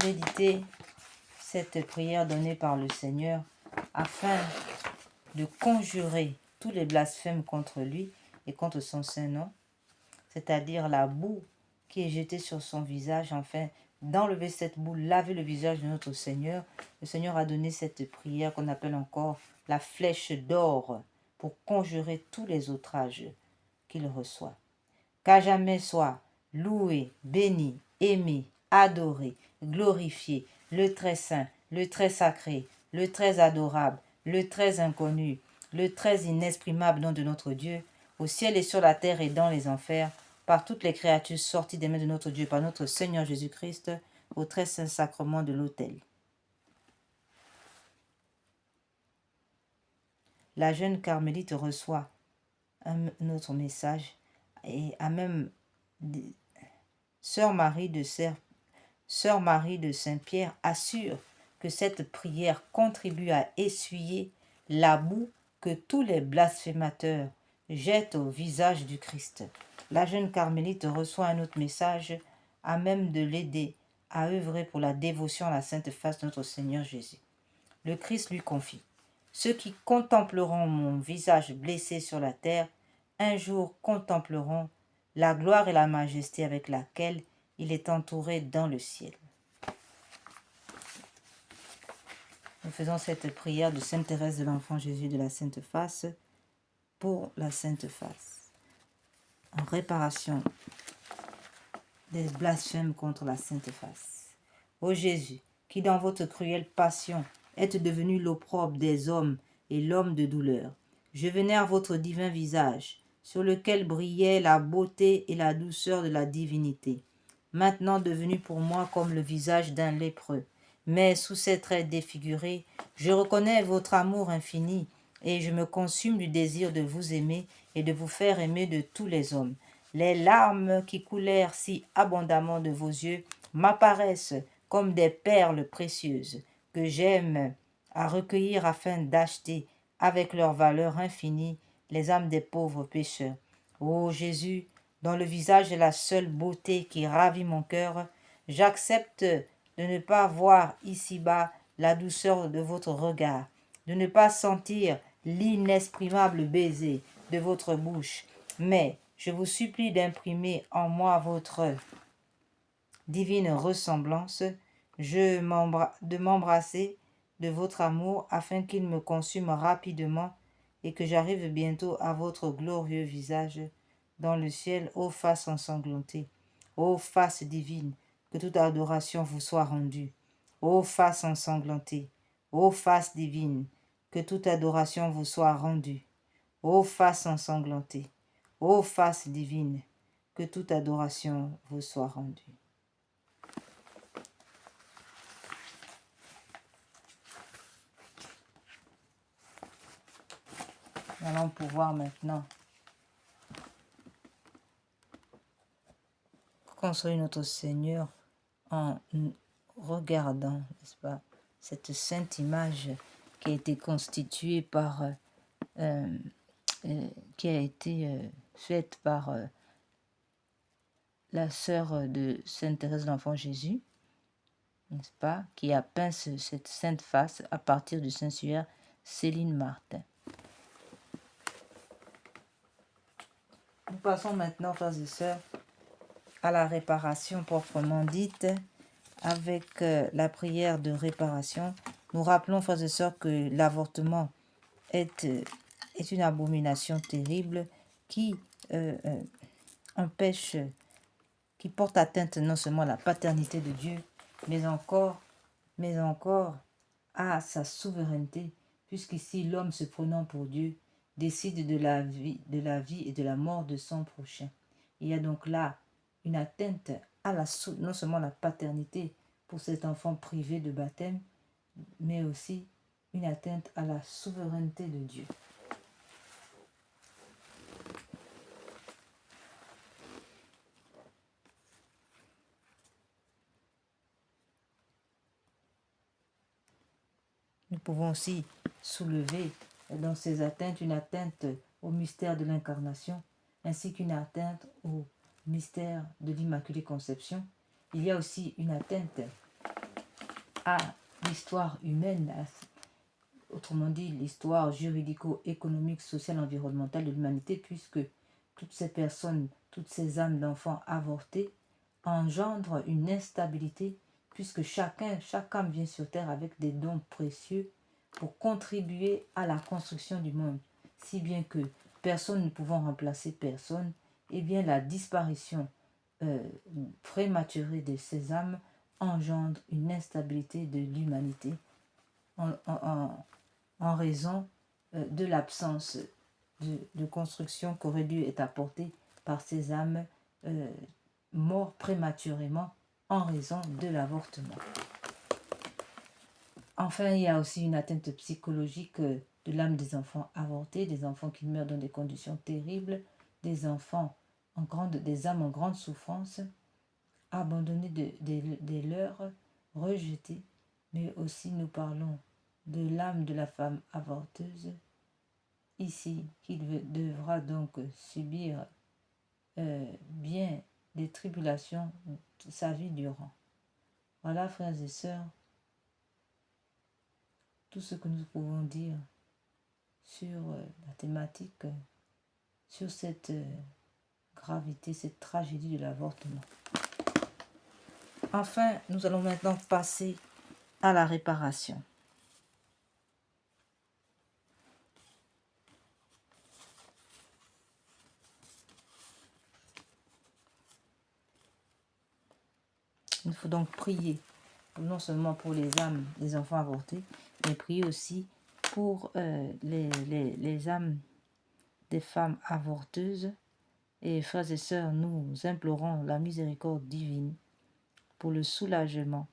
méditer cette prière donnée par le Seigneur afin de conjurer tous les blasphèmes contre lui et contre son saint nom, c'est-à-dire la boue qui est jetée sur son visage, afin d'enlever cette boue, laver le visage de notre Seigneur. Le Seigneur a donné cette prière qu'on appelle encore la flèche d'or pour conjurer tous les outrages qu'il reçoit. Qu'à jamais soit loué, béni, aimé, adoré, glorifié, le très saint, le très sacré, le très adorable, le très inconnu, le très inexprimable nom de notre Dieu, au ciel et sur la terre et dans les enfers, par toutes les créatures sorties des mains de notre Dieu, par notre Seigneur Jésus-Christ, au très saint sacrement de l'autel. La jeune carmélite reçoit un autre message et a même Sœur Marie de Saint-Pierre assure que cette prière contribue à essuyer la boue que tous les blasphémateurs jettent au visage du Christ. La jeune carmélite reçoit un autre message à même de l'aider à œuvrer pour la dévotion à la sainte face de notre Seigneur Jésus. Le Christ lui confie, « Ceux qui contempleront mon visage blessé sur la terre, un jour contempleront la gloire et la majesté avec laquelle il est entouré dans le ciel. » Nous faisons cette prière de Sainte Thérèse de l'Enfant Jésus de la Sainte Face pour la Sainte Face, en réparation des blasphèmes contre la Sainte Face. Ô Jésus, qui dans votre cruelle passion êtes devenu l'opprobre des hommes et l'homme de douleur, je vénère votre divin visage, sur lequel brillait la beauté et la douceur de la divinité, maintenant devenu pour moi comme le visage d'un lépreux. Mais sous ces traits défigurés, je reconnais votre amour infini, et je me consume du désir de vous aimer et de vous faire aimer de tous les hommes. Les larmes qui coulèrent si abondamment de vos yeux m'apparaissent comme des perles précieuses que j'aime à recueillir afin d'acheter avec leur valeur infinie les âmes des pauvres pécheurs. Ô Jésus, dont le visage est la seule beauté qui ravit mon cœur, j'accepte de ne pas voir ici-bas la douceur de votre regard, de ne pas sentir l'inexprimable baiser de votre bouche, mais je vous supplie d'imprimer en moi votre divine ressemblance, de m'embrasser de votre amour afin qu'il me consume rapidement et que j'arrive bientôt à votre glorieux visage dans le ciel, ô face ensanglantée, ô face divine, que toute adoration vous soit rendue, ô face ensanglantée, ô face divine, que toute adoration vous soit rendue, ô face ensanglantée, ô face divine, que toute adoration vous soit rendue. Nous allons pouvoir maintenant construire notre Seigneur en regardant, n'est-ce pas, cette sainte image qui a été constituée par, qui a été faite par la sœur de Sainte Thérèse de l'Enfant Jésus, n'est-ce pas, qui a peint cette sainte face à partir du Saint-Suaire Céline Martin. Nous passons maintenant, frères et sœurs, à la réparation proprement dite, avec la prière de réparation. Nous rappelons, frères et sœurs, que l'avortement est une abomination terrible qui empêche, qui porte atteinte non seulement à la paternité de Dieu, mais encore à sa souveraineté, puisqu'ici l'homme se prenant pour Dieu décide de la vie et de la mort de son prochain. Il y a donc là une atteinte à non seulement la paternité pour cet enfant privé de baptême, mais aussi une atteinte à la souveraineté de Dieu. Nous pouvons aussi soulever dans ces atteintes une atteinte au mystère de l'incarnation, ainsi qu'une atteinte au mystère de l'Immaculée Conception. Il y a aussi une atteinte à l'histoire humaine, autrement dit l'histoire juridico-économique, sociale, environnementale de l'humanité, puisque toutes ces personnes, toutes ces âmes d'enfants avortés engendrent une instabilité, puisque chaque âme vient sur terre avec des dons précieux pour contribuer à la construction du monde, si bien que personne ne pouvant remplacer personne, eh bien la disparition prématurée de ces âmes engendre une instabilité de l'humanité en raison de l'absence de construction qu'aurait dû être apportée par ces âmes mortes prématurément en raison de l'avortement. Enfin, il y a aussi une atteinte psychologique de l'âme des enfants avortés, des enfants qui meurent dans des conditions terribles, des âmes en grande souffrance, abandonnés des leurs, rejetés, mais aussi nous parlons de l'âme de la femme avorteuse, ici, qui devra donc subir bien des tribulations sa vie durant. Voilà, frères et sœurs, tout ce que nous pouvons dire sur la thématique, sur cette gravité, cette tragédie de l'avortement. Enfin, nous allons maintenant passer à la réparation. Il faut donc prier, non seulement pour les âmes des enfants avortés, mais prier aussi pour les âmes des femmes avorteuses. Et frères et sœurs, nous implorons la miséricorde divine pour le soulagement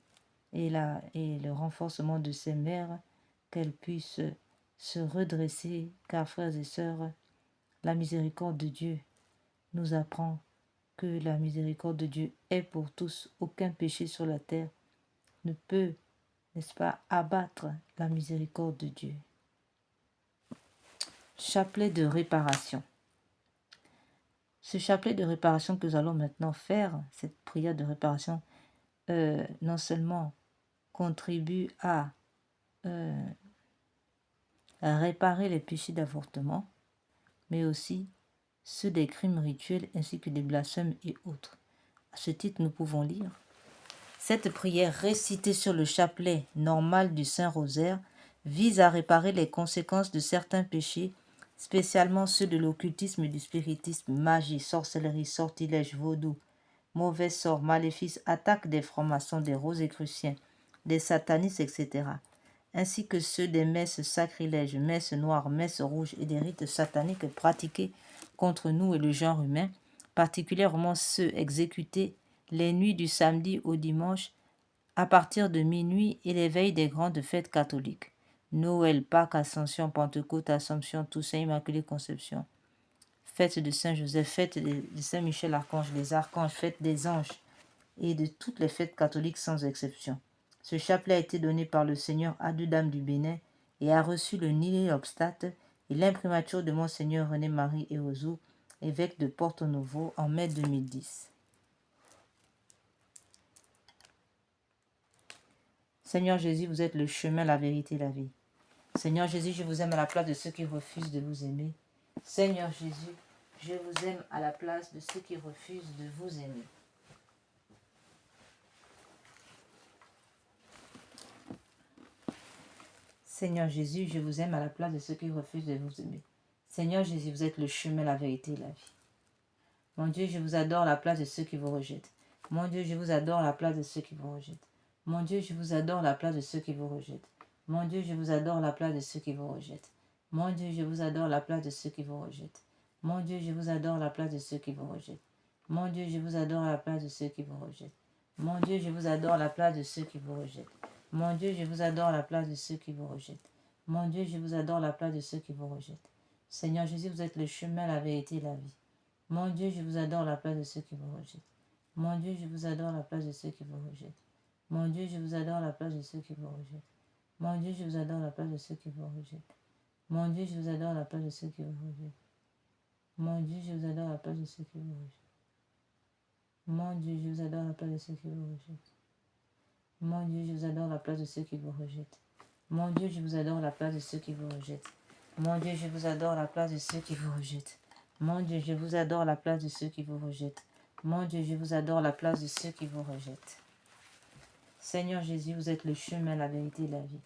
et le renforcement de ces mères, qu'elles puissent se redresser, car frères et sœurs, la miséricorde de Dieu nous apprend que la miséricorde de Dieu est pour tous. Aucun péché sur la terre ne peut, n'est-ce pas, abattre la miséricorde de Dieu. Chapelet de réparation. Ce chapelet de réparation que nous allons maintenant faire, cette prière de réparation, non seulement contribue à réparer les péchés d'avortement, mais aussi ceux des crimes rituels ainsi que des blasphèmes et autres. À ce titre, nous pouvons lire: cette prière récitée sur le chapelet normal du Saint-Rosaire vise à réparer les conséquences de certains péchés, spécialement ceux de l'occultisme et du spiritisme, magie, sorcellerie, sortilège, vaudou, mauvais sort, maléfices, attaques des francs-maçons, des rosicruciens, des satanistes, etc., ainsi que ceux des messes sacrilèges, messes noires, messes rouges et des rites sataniques pratiqués contre nous et le genre humain, particulièrement ceux exécutés les nuits du samedi au dimanche à partir de minuit et les veilles des grandes fêtes catholiques: Noël, Pâques, Ascension, Pentecôte, Assomption, Toussaint, Immaculée Conception, fête de Saint-Joseph, fête de Saint-Michel Archange, des archanges, fête des anges et de toutes les fêtes catholiques sans exception. Ce chapelet a été donné par le Seigneur à deux dames du Bénin et a reçu le nihil obstate et l'imprimature de Monseigneur René-Marie Eozo, évêque de Porto Novo, en mai 2010. Seigneur Jésus, vous êtes le chemin, la vérité et la vie. Seigneur Jésus, je vous aime à la place de ceux qui refusent de vous aimer. Seigneur Jésus, je vous aime à la place de ceux qui refusent de vous aimer. Seigneur Jésus, je vous aime à la place de ceux qui refusent de vous aimer. Seigneur Jésus, vous êtes le chemin, la vérité et la vie. Mon Dieu, je vous adore à la place de ceux qui vous rejettent. Mon Dieu, je vous adore à la place de ceux qui vous rejettent. Mon Dieu, je vous adore à la place de ceux qui vous rejettent. Mon Dieu, je vous adore à la place de ceux qui vous rejettent. Mon Dieu, je vous adore à la place de ceux qui vous rejettent. Mon Dieu, je vous adore à la place de ceux qui vous rejettent. Mon Dieu, je vous adore à la place de ceux qui vous rejettent. Mon Dieu, je vous adore à la place de ceux qui vous rejettent. Mon Dieu, je vous adore à la place de ceux qui vous rejettent. Mon Dieu, je vous adore à la place de ceux qui vous rejettent. Seigneur Jésus, vous êtes le chemin, la vérité et la vie. Mon Dieu, je vous adore à la place de ceux qui vous rejettent. Mon Dieu, je vous adore à la place de ceux qui vous rejettent. Mon Dieu, je vous adore à la place de ceux qui vous rejettent. Mon Dieu, je vous adore à la place de ceux qui vous rejettent. Mon Dieu, je vous adore à la place de ceux qui vous rejettent. Mon Dieu, je vous adore à la place de ceux qui vous rejettent. Mon Dieu, je vous adore à la place de ceux qui vous rejettent. Mon Dieu, je vous adore à la place de ceux qui vous rejettent. Mon Dieu, je vous adore à la place de ceux qui vous rejettent. Mon Dieu, je vous adore à la place de ceux qui vous rejettent. Mon Dieu, je vous adore à la place de ceux qui vous rejettent. Mon Dieu, je vous adore à la place de ceux qui vous rejettent. Seigneur Jésus, vous êtes le chemin, la vérité et la vie.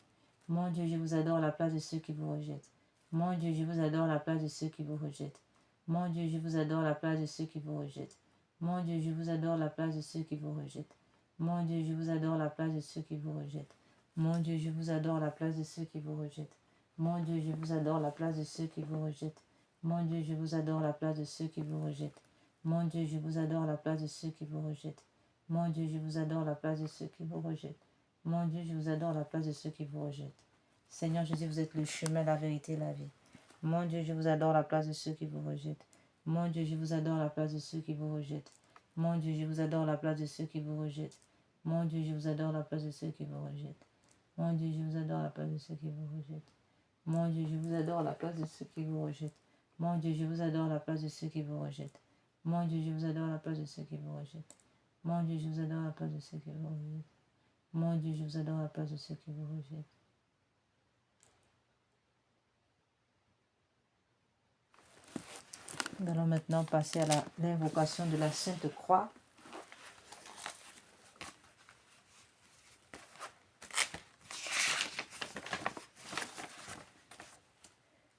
Mon Dieu, je vous adore à la place de ceux qui vous rejettent. Mon Dieu, je vous adore à la place de ceux qui vous rejettent. Mon Dieu, je vous adore à la place de ceux qui vous rejettent. Mon Dieu, je vous adore à la place de ceux qui vous rejettent. Mon Dieu, je vous adore à la place de ceux qui vous rejettent. Mon Dieu, je vous adore à la place de ceux qui vous rejettent. Mon Dieu, je vous adore à la place de ceux qui vous rejettent. Mon Dieu, je vous adore à la place de ceux qui vous rejettent. Mon Dieu, je vous adore à la place de ceux qui vous rejettent. Mon Dieu, je vous adore à la place de ceux qui vous rejettent. Mon Dieu, je vous adore à la place de ceux qui vous rejettent. Seigneur Jésus, vous êtes le chemin, la vérité et la vie. Mon Dieu, je vous adore à la place de ceux qui vous rejettent. Mon Dieu, je vous adore à la place de ceux qui vous rejettent. Mon Dieu, je vous adore à la place de ceux qui vous rejettent. Mon Dieu, je vous adore à la place de ceux qui vous rejettent. Mon Dieu, je vous adore à la place de ceux qui vous rejettent. Mon Dieu, je vous adore à la place de ceux qui vous rejettent. Mon Dieu, je vous adore à la place de ceux qui vous rejettent. Mon Dieu, je vous adore à la place de ceux qui vous rejettent. Mon Dieu, je vous adore à la place de ceux qui vous rejettent. Mon Dieu, je vous adore à la place de ceux qui vous rejettent. Nous allons maintenant passer à l'invocation de la Sainte Croix.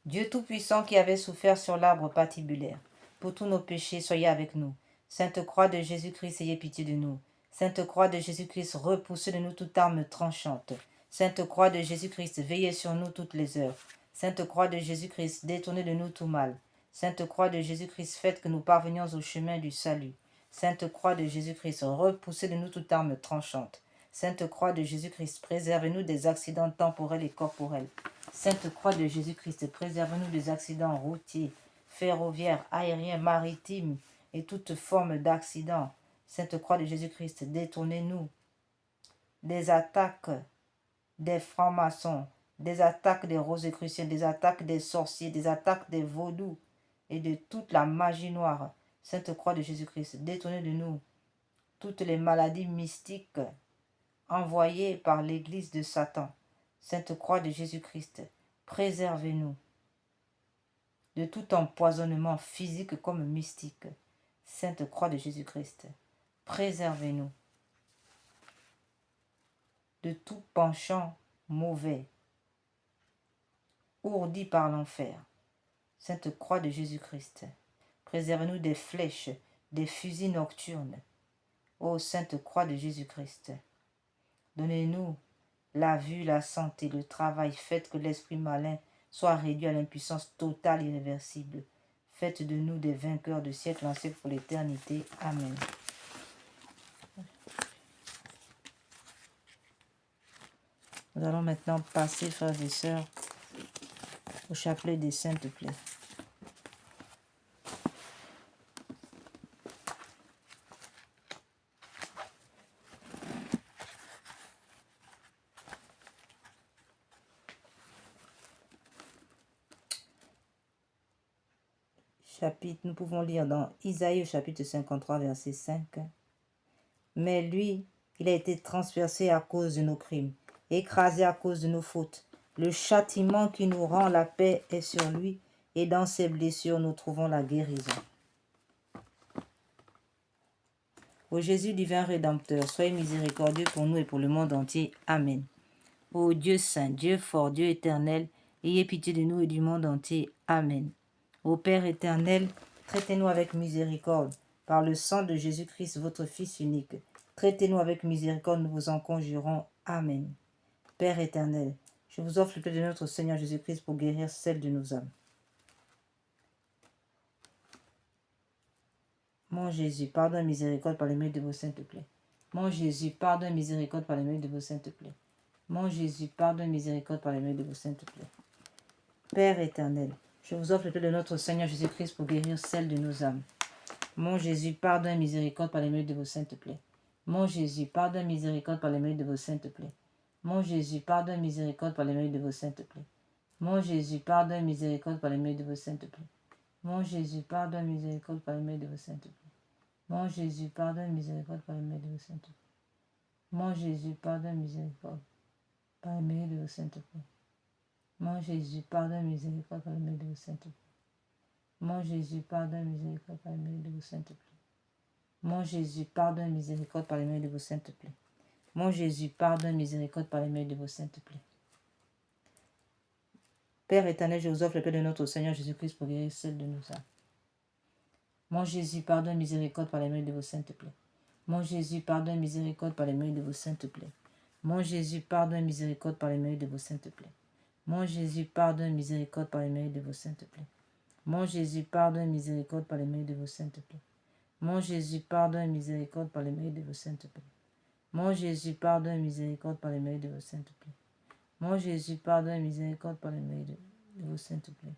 Dieu Tout-Puissant qui avait souffert sur l'arbre patibulaire, pour tous nos péchés, soyez avec nous. Sainte Croix de Jésus-Christ, ayez pitié de nous. Sainte Croix de Jésus-Christ, repoussez de nous toute arme tranchante. Sainte Croix de Jésus-Christ, veillez sur nous toutes les heures. Sainte Croix de Jésus-Christ, détournez de nous tout mal. Sainte Croix de Jésus-Christ, faites que nous parvenions au chemin du salut. Sainte Croix de Jésus-Christ, repoussez de nous toute arme tranchante. Sainte Croix de Jésus-Christ, préservez-nous des accidents temporels et corporels. Sainte Croix de Jésus-Christ, préservez-nous des accidents routiers, ferroviaires, aériens, maritimes et toute forme d'accident. Sainte Croix de Jésus-Christ, détournez-nous des attaques des francs-maçons, des attaques des rosicruciens, des attaques des sorciers, des attaques des vaudous et de toute la magie noire. Sainte Croix de Jésus-Christ, détournez de nous toutes les maladies mystiques envoyées par l'Église de Satan. Sainte Croix de Jésus-Christ, préservez-nous de tout empoisonnement physique comme mystique. Sainte Croix de Jésus-Christ, préservez-nous de tout penchant mauvais, ourdi par l'enfer. Sainte Croix de Jésus-Christ, préservez-nous des flèches, des fusils nocturnes. Ô Sainte Croix de Jésus-Christ, donnez-nous la vue, la santé, le travail, faites que l'esprit malin soit réduit à l'impuissance totale et irréversible. Faites de nous des vainqueurs de siècle en siècle pour l'éternité. Amen. Nous allons maintenant passer, frères et sœurs, au chapelet des Saintes Plaies. Nous pouvons lire dans Isaïe au chapitre 53, verset 5. Mais lui, il a été transpercé à cause de nos crimes. écrasé à cause de nos fautes. Le châtiment qui nous rend la paix est sur lui, et dans ses blessures nous trouvons la guérison. Ô Jésus divin Rédempteur, soyez miséricordieux pour nous et pour le monde entier. Amen. Ô Dieu saint, Dieu fort, Dieu éternel, ayez pitié de nous et du monde entier. Amen. Ô Père éternel, traitez-nous avec miséricorde, par le sang de Jésus-Christ, votre Fils unique. Traitez-nous avec miséricorde, nous vous en conjurons. Amen. Père éternel, je vous offre le plaie de notre Seigneur Jésus-Christ pour guérir celle de nos âmes. Mon Jésus, pardonne miséricorde par le mérite de vos saintes plaies. Mon Jésus, pardonne miséricorde par le mérite de vos saintes plaies. Mon Jésus, pardonne miséricorde par le mérite de vos saintes plaies. Père éternel, je vous offre le plaie de notre Seigneur Jésus-Christ pour guérir celle de nos âmes. Mon Jésus, pardonne miséricorde par le mérite de vos saintes plaies. Mon Jésus, pardonne miséricorde par le mérite de vos saintes plaies. Mon Jésus, pardonne miséricorde par le mérite de vos saintes plaies. Mon Jésus, pardonne miséricorde par le mérite de vos saintes plaies. Mon Jésus, pardonne miséricorde par le mérite de vos saintes plaies. Mon Jésus, pardonne miséricorde par le mérite de vos saintes plaies. Mon Jésus, pardonne miséricorde par le mérite de vos saintes plaies. Mon Jésus, pardonne miséricorde par le mérite de vos saintes plaies. Mon Jésus, pardonne miséricorde par le mérite de vos saintes plaies. Mon Jésus, pardonne miséricorde par le mérite de vos saintes plaies. Mon Jésus, pardonne miséricorde par le mérite de vos saintes plaies. Père éternel, je vous offre le plaie de notre Seigneur Jésus-Christ pour guérir celle de nos âmes. Mon Jésus, pardonne miséricorde par le mérite de vos saintes plaies. Mon Jésus, pardonne miséricorde par le mérite de vos saintes plaies. Mon Jésus, pardonne miséricorde par le mérite de vos saintes plaies. Mon Jésus, pardonne miséricorde par le mérite de vos saintes plaies. Mon Jésus, pardonne miséricorde par le mérite de vos saintes plaies. Mon Jésus, pardonne miséricorde par le mérite de vos saintes plaies. Mon Jésus, pardonne miséricorde par le mérite de vos saintes plaies. Mon Jésus, pardonne miséricorde par le mérite de vos saintes plaies.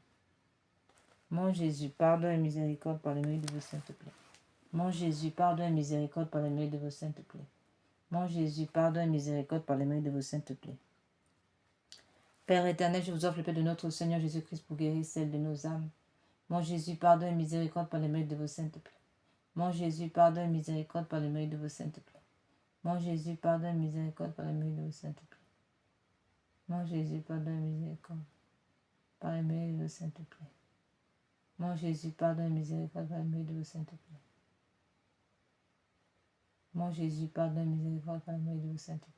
Mon Jésus, pardonne miséricorde par le mérite de vos saintes plaies. Mon Jésus, pardonne miséricorde par le mérite de vos saintes plaies. Mon Jésus, pardonne miséricorde par le mérite de vos saintes plaies. Père éternel, je vous offre le plaie de notre Seigneur Jésus-Christ pour guérir celle de nos âmes. Mon Jésus, pardonne miséricorde par le mérite de vos saintes plaies. Mon Jésus, pardonne miséricorde par le mérite de vos saintes plaies. Mon Jésus, pardonne miséricorde par le mérite de vos saintes plaies. Mon Jésus, pardonne miséricorde par le mérite de vos saintes plaies. Mon Jésus, pardonne miséricorde par le mérite de vos saintes plaies. Mon Jésus, pardonne miséricorde par le mérite de vos saintes plaies.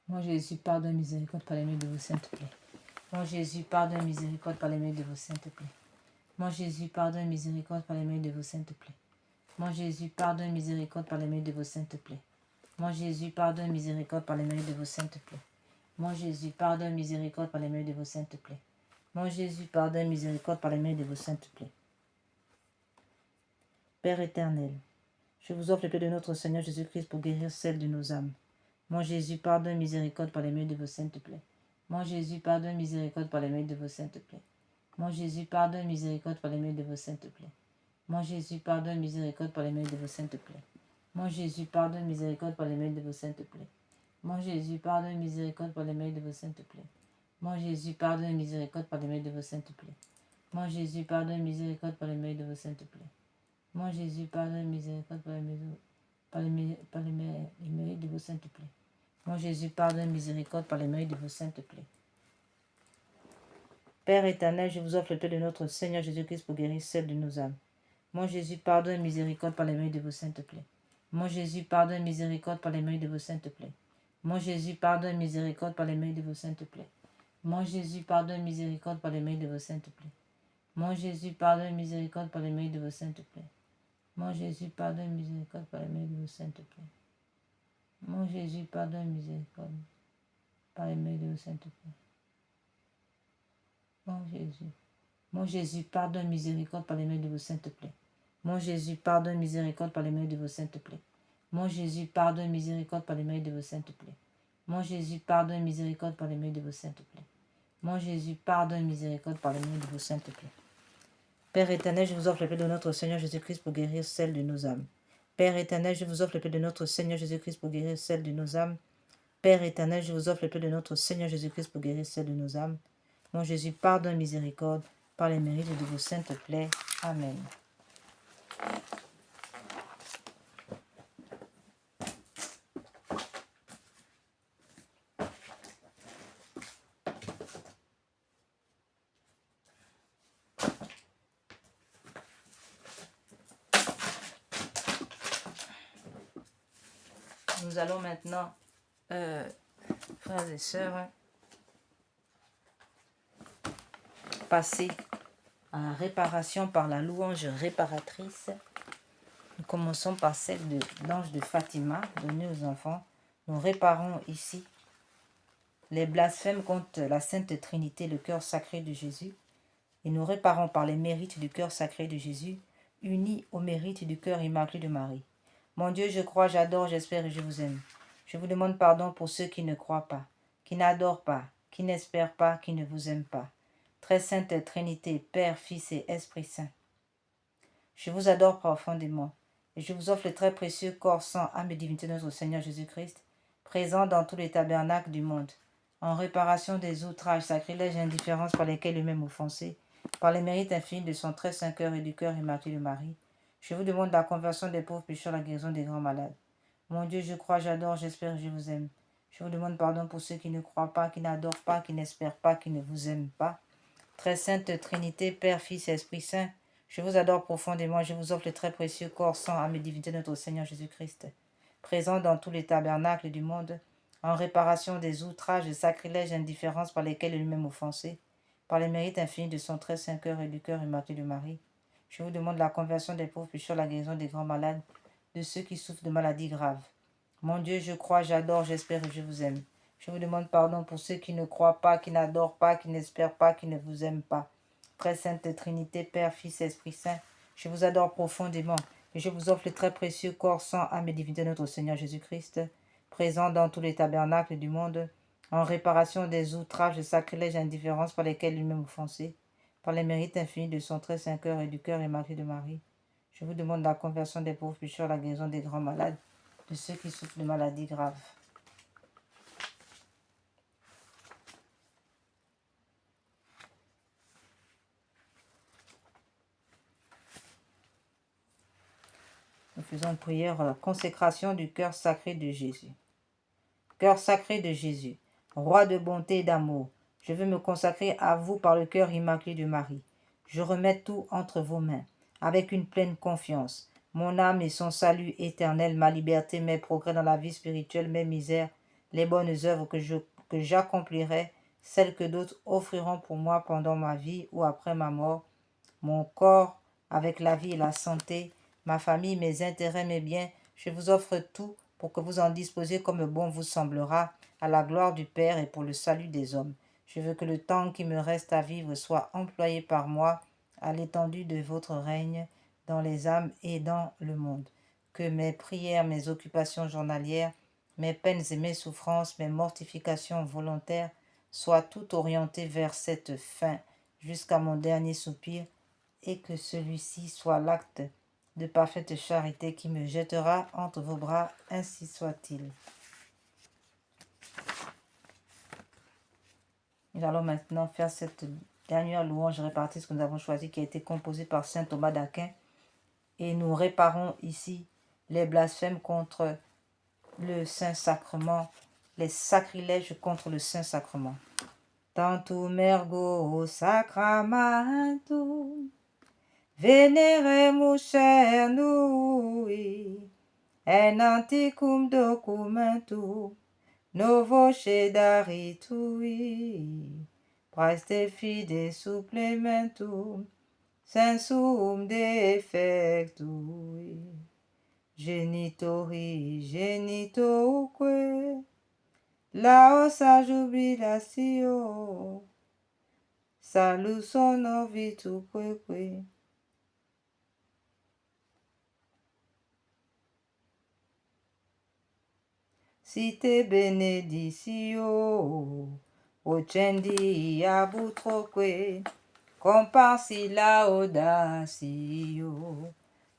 Mon Jésus, pardonne miséricorde par le mérite de vos saintes plaies. Mon Jésus, pardonne miséricorde par le mérite de vos saintes plaies. Mon Jésus, pardonne miséricorde par le mérite de vos saintes plaies. Mon Jésus, pardonne miséricorde par le mérite de vos saintes plaies. Mon Jésus, pardonne miséricorde par le mérite de vos saintes plaies. Mon Jésus, pardonne miséricorde par le mérite de vos saintes plaies. Mon Jésus, pardonne miséricorde par le mérite de vos saintes plaies. Père éternel, je vous offre le plaie de notre Seigneur Jésus-Christ pour guérir celle de nos âmes. Mon Jésus, pardonne miséricorde par le mérite de vos saintes plaies. Mon Jésus, pardonne miséricorde par le mérite de vos saintes plaies. Mon Jésus, pardonne miséricorde par le mérite de vos saintes plaies. Mon Jésus, pardonne miséricorde par le mérite de vos saintes plaies. Mon Jésus, pardonne miséricorde par le mérite de vos saintes plaies. Mon Jésus, pardonne miséricorde par le mérite de vos saintes plaies. Mon Jésus, pardonne miséricorde par le mérite de vos saintes plaies. Mon Jésus, pardonne miséricorde par le mérite de vos saintes plaies. Mon Jésus, pardonne miséricorde par le mérite de vos saintes plaies. Mon Jésus, pardonne miséricorde par le mérite de vos saintes plaies. Père éternel, je vous offre le plaie de notre Seigneur Jésus-Christ pour guérir celle de nos âmes. Mon Jésus, pardonne miséricorde par le mérite de vos saintes plaies. Mon Jésus, pardonne miséricorde par le mérite de vos saintes plaies. Mon Jésus, pardonne miséricorde par le mérite de vos saintes plaies. Mon Jésus, pardonne miséricorde par le mérite de vos saintes plaies. Mon Jésus, pardonne miséricorde par le mérite de vos saintes plaies. Mon Jésus, pardonne miséricorde par le mérite de vos saintes plaies. Mon Jésus, pardonne miséricorde par le mérite de vos saintes plaies. Mon Jésus, pardonne miséricorde par le mérite de vos saintes plaies. Mon Jésus, pardonne miséricorde par le mérite de vos saintes plaies. Mon Jésus, pardonne miséricorde par le mérite de vos saintes plaies. Mon Jésus, pardonne miséricorde par le mérite de vos saintes plaies. Mon Jésus, pardonne miséricorde par le mérite de vos saintes plaies. Père éternel, je vous offre le plaie de notre Seigneur Jésus-Christ pour guérir celle de nos âmes. Père éternel, je vous offre le plaie de notre Seigneur Jésus-Christ pour guérir celle de nos âmes. Père éternel, je vous offre le plaie de notre Seigneur Jésus-Christ pour guérir celle de nos âmes. Mon Jésus, pardonne miséricorde par les mérites de vos saintes plaies. Amen. Nous allons maintenant, frères et sœurs, passer à la réparation par la louange réparatrice. Nous commençons par celle de l'ange de Fatima, donnée aux enfants. Nous réparons ici les blasphèmes contre la Sainte Trinité, le cœur sacré de Jésus. Et nous réparons par les mérites du cœur sacré de Jésus, unis aux mérites du cœur immaculé de Marie. Mon Dieu, je crois, j'adore, j'espère et je vous aime. Je vous demande pardon pour ceux qui ne croient pas, qui n'adorent pas, qui n'espèrent pas, qui ne vous aiment pas. Très sainte Trinité, Père, Fils et Esprit Saint. Je vous adore profondément et je vous offre le très précieux corps, sang, âme et divinité de notre Seigneur Jésus-Christ, présent dans tous les tabernacles du monde, en réparation des outrages, sacrilèges et indifférences par lesquels lui-même offensé, par les mérites infinis de son très saint cœur et du cœur immaculé de Marie. Je vous demande la conversion des pauvres pécheurs, la guérison des grands malades. Mon Dieu, je crois, j'adore, j'espère, je vous aime. Je vous demande pardon pour ceux qui ne croient pas, qui n'adorent pas, qui n'espèrent pas, qui ne vous aiment pas. Très sainte Trinité, Père, Fils et Esprit Saint, je vous adore profondément et je vous offre le très précieux corps, sang, âme et divinité de notre Seigneur Jésus-Christ, présent dans tous les tabernacles du monde, en réparation des outrages, des sacrilèges et indifférences par lesquels lui-même offensé, par les mérites infinis de son très saint cœur et du cœur immaculé de Marie. Je vous demande la conversion des pauvres pécheurs, la guérison des grands malades, de ceux qui souffrent de maladies graves. Mon Dieu, je crois, j'adore, j'espère et je vous aime. Je vous demande pardon pour ceux qui ne croient pas, qui n'adorent pas, qui n'espèrent pas, qui ne vous aiment pas. Très sainte Trinité, Père, Fils, Esprit Saint, je vous adore profondément et je vous offre le très précieux corps, sang, âme et divinité de notre Seigneur Jésus-Christ, présent dans tous les tabernacles du monde, en réparation des outrages, des sacrilèges et indifférences par lesquels lui-même offensé, par les mérites infinis de son très saint cœur et du cœur immaculé de Marie. Je vous demande la conversion des pauvres pécheurs, la guérison des grands malades, de ceux qui souffrent de maladies graves. Nous faisons une prière à la consécration du cœur sacré de Jésus. Cœur sacré de Jésus, roi de bonté et d'amour, je veux me consacrer à vous par le cœur immaculé de Marie. Je remets tout entre vos mains, avec une pleine confiance. Mon âme et son salut éternel, ma liberté, mes progrès dans la vie spirituelle, mes misères, les bonnes œuvres que j'accomplirai, celles que d'autres offriront pour moi pendant ma vie ou après ma mort, mon corps avec la vie et la santé, ma famille, mes intérêts, mes biens, je vous offre tout pour que vous en disposiez comme bon vous semblera, à la gloire du Père et pour le salut des hommes. Je veux que le temps qui me reste à vivre soit employé par moi à l'étendue de votre règne dans les âmes et dans le monde. Que mes prières, mes occupations journalières, mes peines et mes souffrances, mes mortifications volontaires soient toutes orientées vers cette fin jusqu'à mon dernier soupir, et que celui-ci soit l'acte de parfaite charité qui me jettera entre vos bras, ainsi soit-il. Nous allons maintenant faire cette dernière louange répartie que nous avons choisie, qui a été composée par saint Thomas d'Aquin, et nous réparons ici les blasphèmes contre le Saint-Sacrement, les sacrilèges contre le Saint-Sacrement. Tantum ergo sacramentum veneremus cernui, en antiquum documentum novo cedaritui, praeste fide supplementum sensum defectui, genitoque laosa jubilatio, salus honor virtuque. Si te beneditio, ocendi abutroque, comparsi laudatio.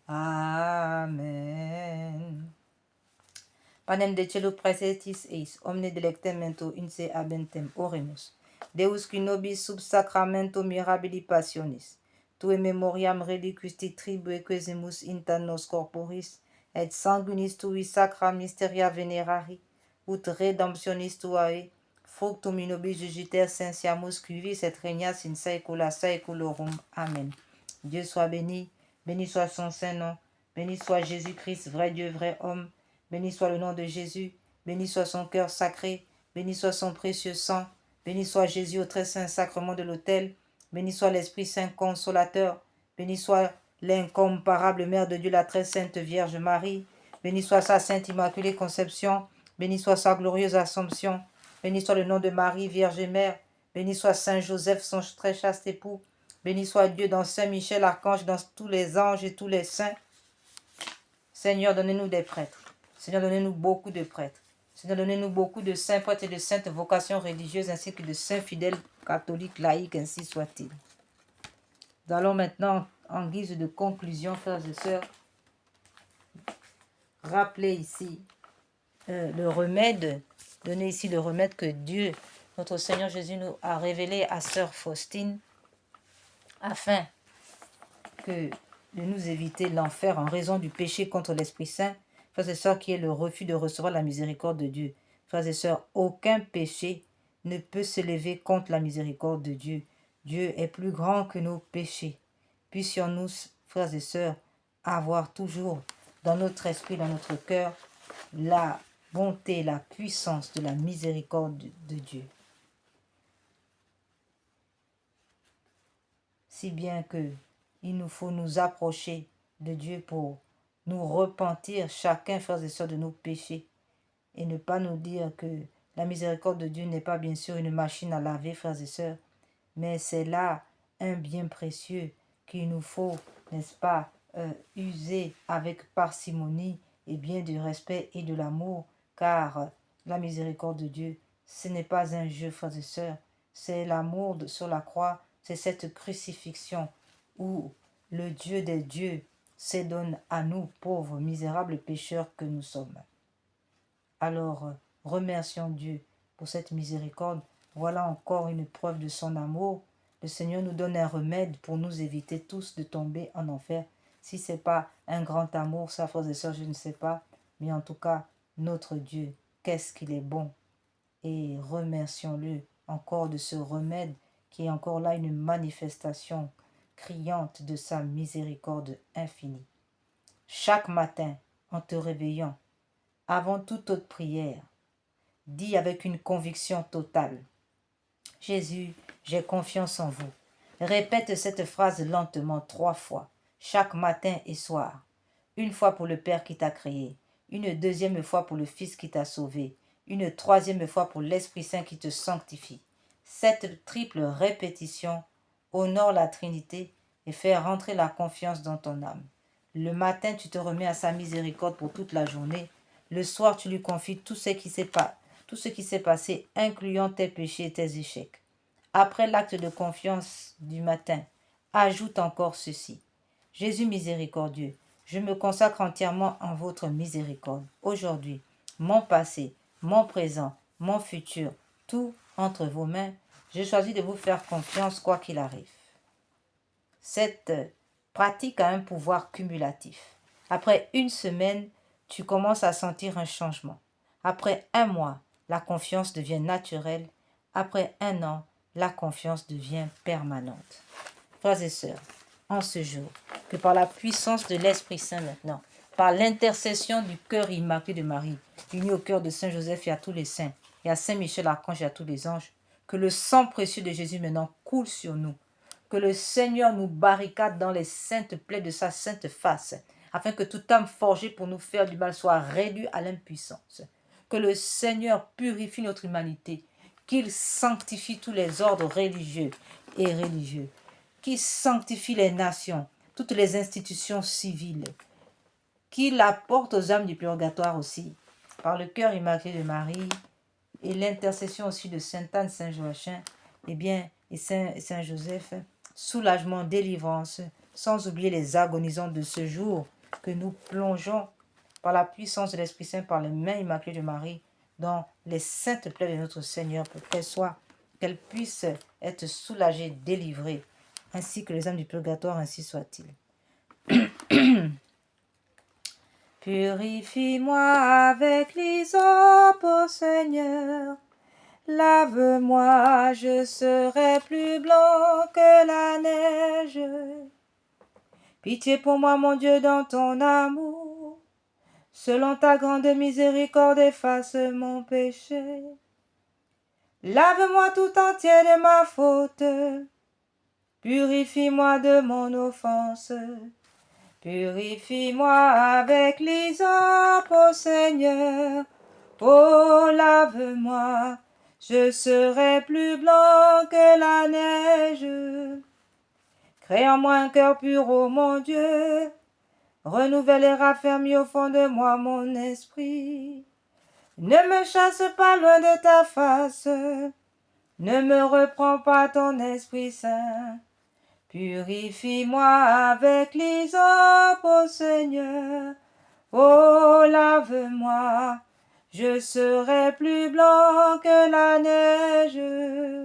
Amen. Panem de celo praesetis eis, omne delectamento in se habentem oremus. Deus qui nobis sub sacramento mirabili passionis, tue memoriam reliquisti tribue quesimus inter nos corporis, et sanguinis tui sacra mysteria venerari, ut redemptionis tuae, fructum in nobis jugiter sensiamus cuvis et regnas in saecula saeculorum. Amen. Dieu soit béni, béni soit son saint nom, béni soit Jésus-Christ, vrai Dieu, vrai homme, béni soit le nom de Jésus, béni soit son cœur sacré, béni soit son précieux sang, béni soit Jésus au très saint sacrement de l'autel, béni soit l'Esprit Saint consolateur, béni soit l'incomparable Mère de Dieu, la très sainte Vierge Marie, béni soit sa sainte Immaculée Conception, béni soit sa glorieuse Assomption, béni soit le nom de Marie, Vierge Mère, béni soit Saint Joseph, son très chaste époux, béni soit Dieu dans Saint Michel, Archange, dans tous les anges et tous les saints. Seigneur, donnez-nous des prêtres. Seigneur, donnez-nous beaucoup de prêtres. Seigneur, donnez-nous beaucoup de saints prêtres et de saintes vocations religieuses, ainsi que de saints fidèles catholiques, laïcs, ainsi soit-il. Nous allons maintenant, en guise de conclusion, frères et sœurs, rappeler ici le remède, donner ici le remède que Dieu, notre Seigneur Jésus, nous a révélé à sœur Faustine, afin de nous éviter l'enfer en raison du péché contre l'Esprit Saint, frères et sœurs, qui est le refus de recevoir la miséricorde de Dieu. Frères et sœurs, aucun péché ne peut se lever contre la miséricorde de Dieu. Dieu est plus grand que nos péchés. Puissions-nous, frères et sœurs, avoir toujours dans notre esprit, dans notre cœur, la bonté, la puissance de la miséricorde de Dieu. Si bien que il nous faut nous approcher de Dieu pour nous repentir chacun, frères et sœurs, de nos péchés, et ne pas nous dire que la miséricorde de Dieu n'est pas bien sûr une machine à laver, frères et sœurs, mais c'est là un bien précieux qu'il nous faut, n'est-ce pas, user avec parcimonie et bien du respect et de l'amour, car la miséricorde de Dieu, ce n'est pas un jeu, frères et sœurs, c'est l'amour sur la croix, c'est cette crucifixion où le Dieu des dieux s'adonne à nous, pauvres, misérables pécheurs que nous sommes. Alors, remercions Dieu pour cette miséricorde. Voilà encore une preuve de son amour. Le Seigneur nous donne un remède pour nous éviter tous de tomber en enfer. Si ce n'est pas un grand amour, ça, frères et sœurs, je ne sais pas. Mais en tout cas, notre Dieu, qu'est-ce qu'il est bon. Et remercions-le encore de ce remède qui est encore là une manifestation criante de sa miséricorde infinie. Chaque matin, en te réveillant, avant toute autre prière, dis avec une conviction totale: Jésus, j'ai confiance en vous. Répète cette phrase lentement 3 fois, chaque matin et soir. Une fois pour le Père qui t'a créé, une deuxième fois pour le Fils qui t'a sauvé, une troisième fois pour l'Esprit Saint qui te sanctifie. Cette triple répétition honore la Trinité et fait rentrer la confiance dans ton âme. Le matin, tu te remets à sa miséricorde pour toute la journée. Le soir, tu lui confies tout ce qui s'est passé, incluant tes péchés et tes échecs. Après l'acte de confiance du matin, ajoute encore ceci: Jésus miséricordieux, je me consacre entièrement en votre miséricorde. Aujourd'hui, mon passé, mon présent, mon futur, tout entre vos mains, je choisis de vous faire confiance quoi qu'il arrive. Cette pratique a un pouvoir cumulatif. Après une semaine, tu commences à sentir un changement. Après un mois, la confiance devient naturelle. Après un an, la confiance devient permanente. Frères et sœurs, en ce jour, que par la puissance de l'Esprit Saint maintenant, par l'intercession du cœur immaculé de Marie, uni au cœur de Saint Joseph et à tous les saints, et à Saint Michel Archange et à tous les anges, que le sang précieux de Jésus maintenant coule sur nous, que le Seigneur nous barricade dans les saintes plaies de sa sainte face, afin que toute âme forgée pour nous faire du mal soit réduite à l'impuissance, que le Seigneur purifie notre humanité, qu'il sanctifie tous les ordres religieux et religieux, qu'il sanctifie les nations, toutes les institutions civiles, qu'il apporte aux âmes du purgatoire aussi, par le cœur immaculé de Marie et l'intercession aussi de Sainte Anne, Saint Joachim, et Saint Joseph, soulagement, délivrance, sans oublier les agonisants de ce jour que nous plongeons par la puissance de l'Esprit Saint, par les mains immaculées de Marie, dans les saintes plaies de notre Seigneur, pour qu'elles puissent être soulagées, délivrées, ainsi que les âmes du purgatoire, ainsi soit-il. Purifie-moi avec l'hysope, ô Seigneur. Lave-moi, je serai plus blanc que la neige. Pitié pour moi, mon Dieu, dans ton amour. Selon ta grande miséricorde, efface mon péché. Lave-moi tout entier de ma faute. Purifie-moi de mon offense. Purifie-moi avec l'hysope, ô Seigneur. Oh, lave-moi, je serai plus blanc que la neige. Crée en moi un cœur pur, ô mon Dieu. Renouvelle et raffermis au fond de moi mon esprit. Ne me chasse pas loin de ta face. Ne me reprends pas ton Esprit Saint. Purifie-moi avec l'hysope, ô Seigneur. Oh, lave-moi, je serai plus blanc que la neige.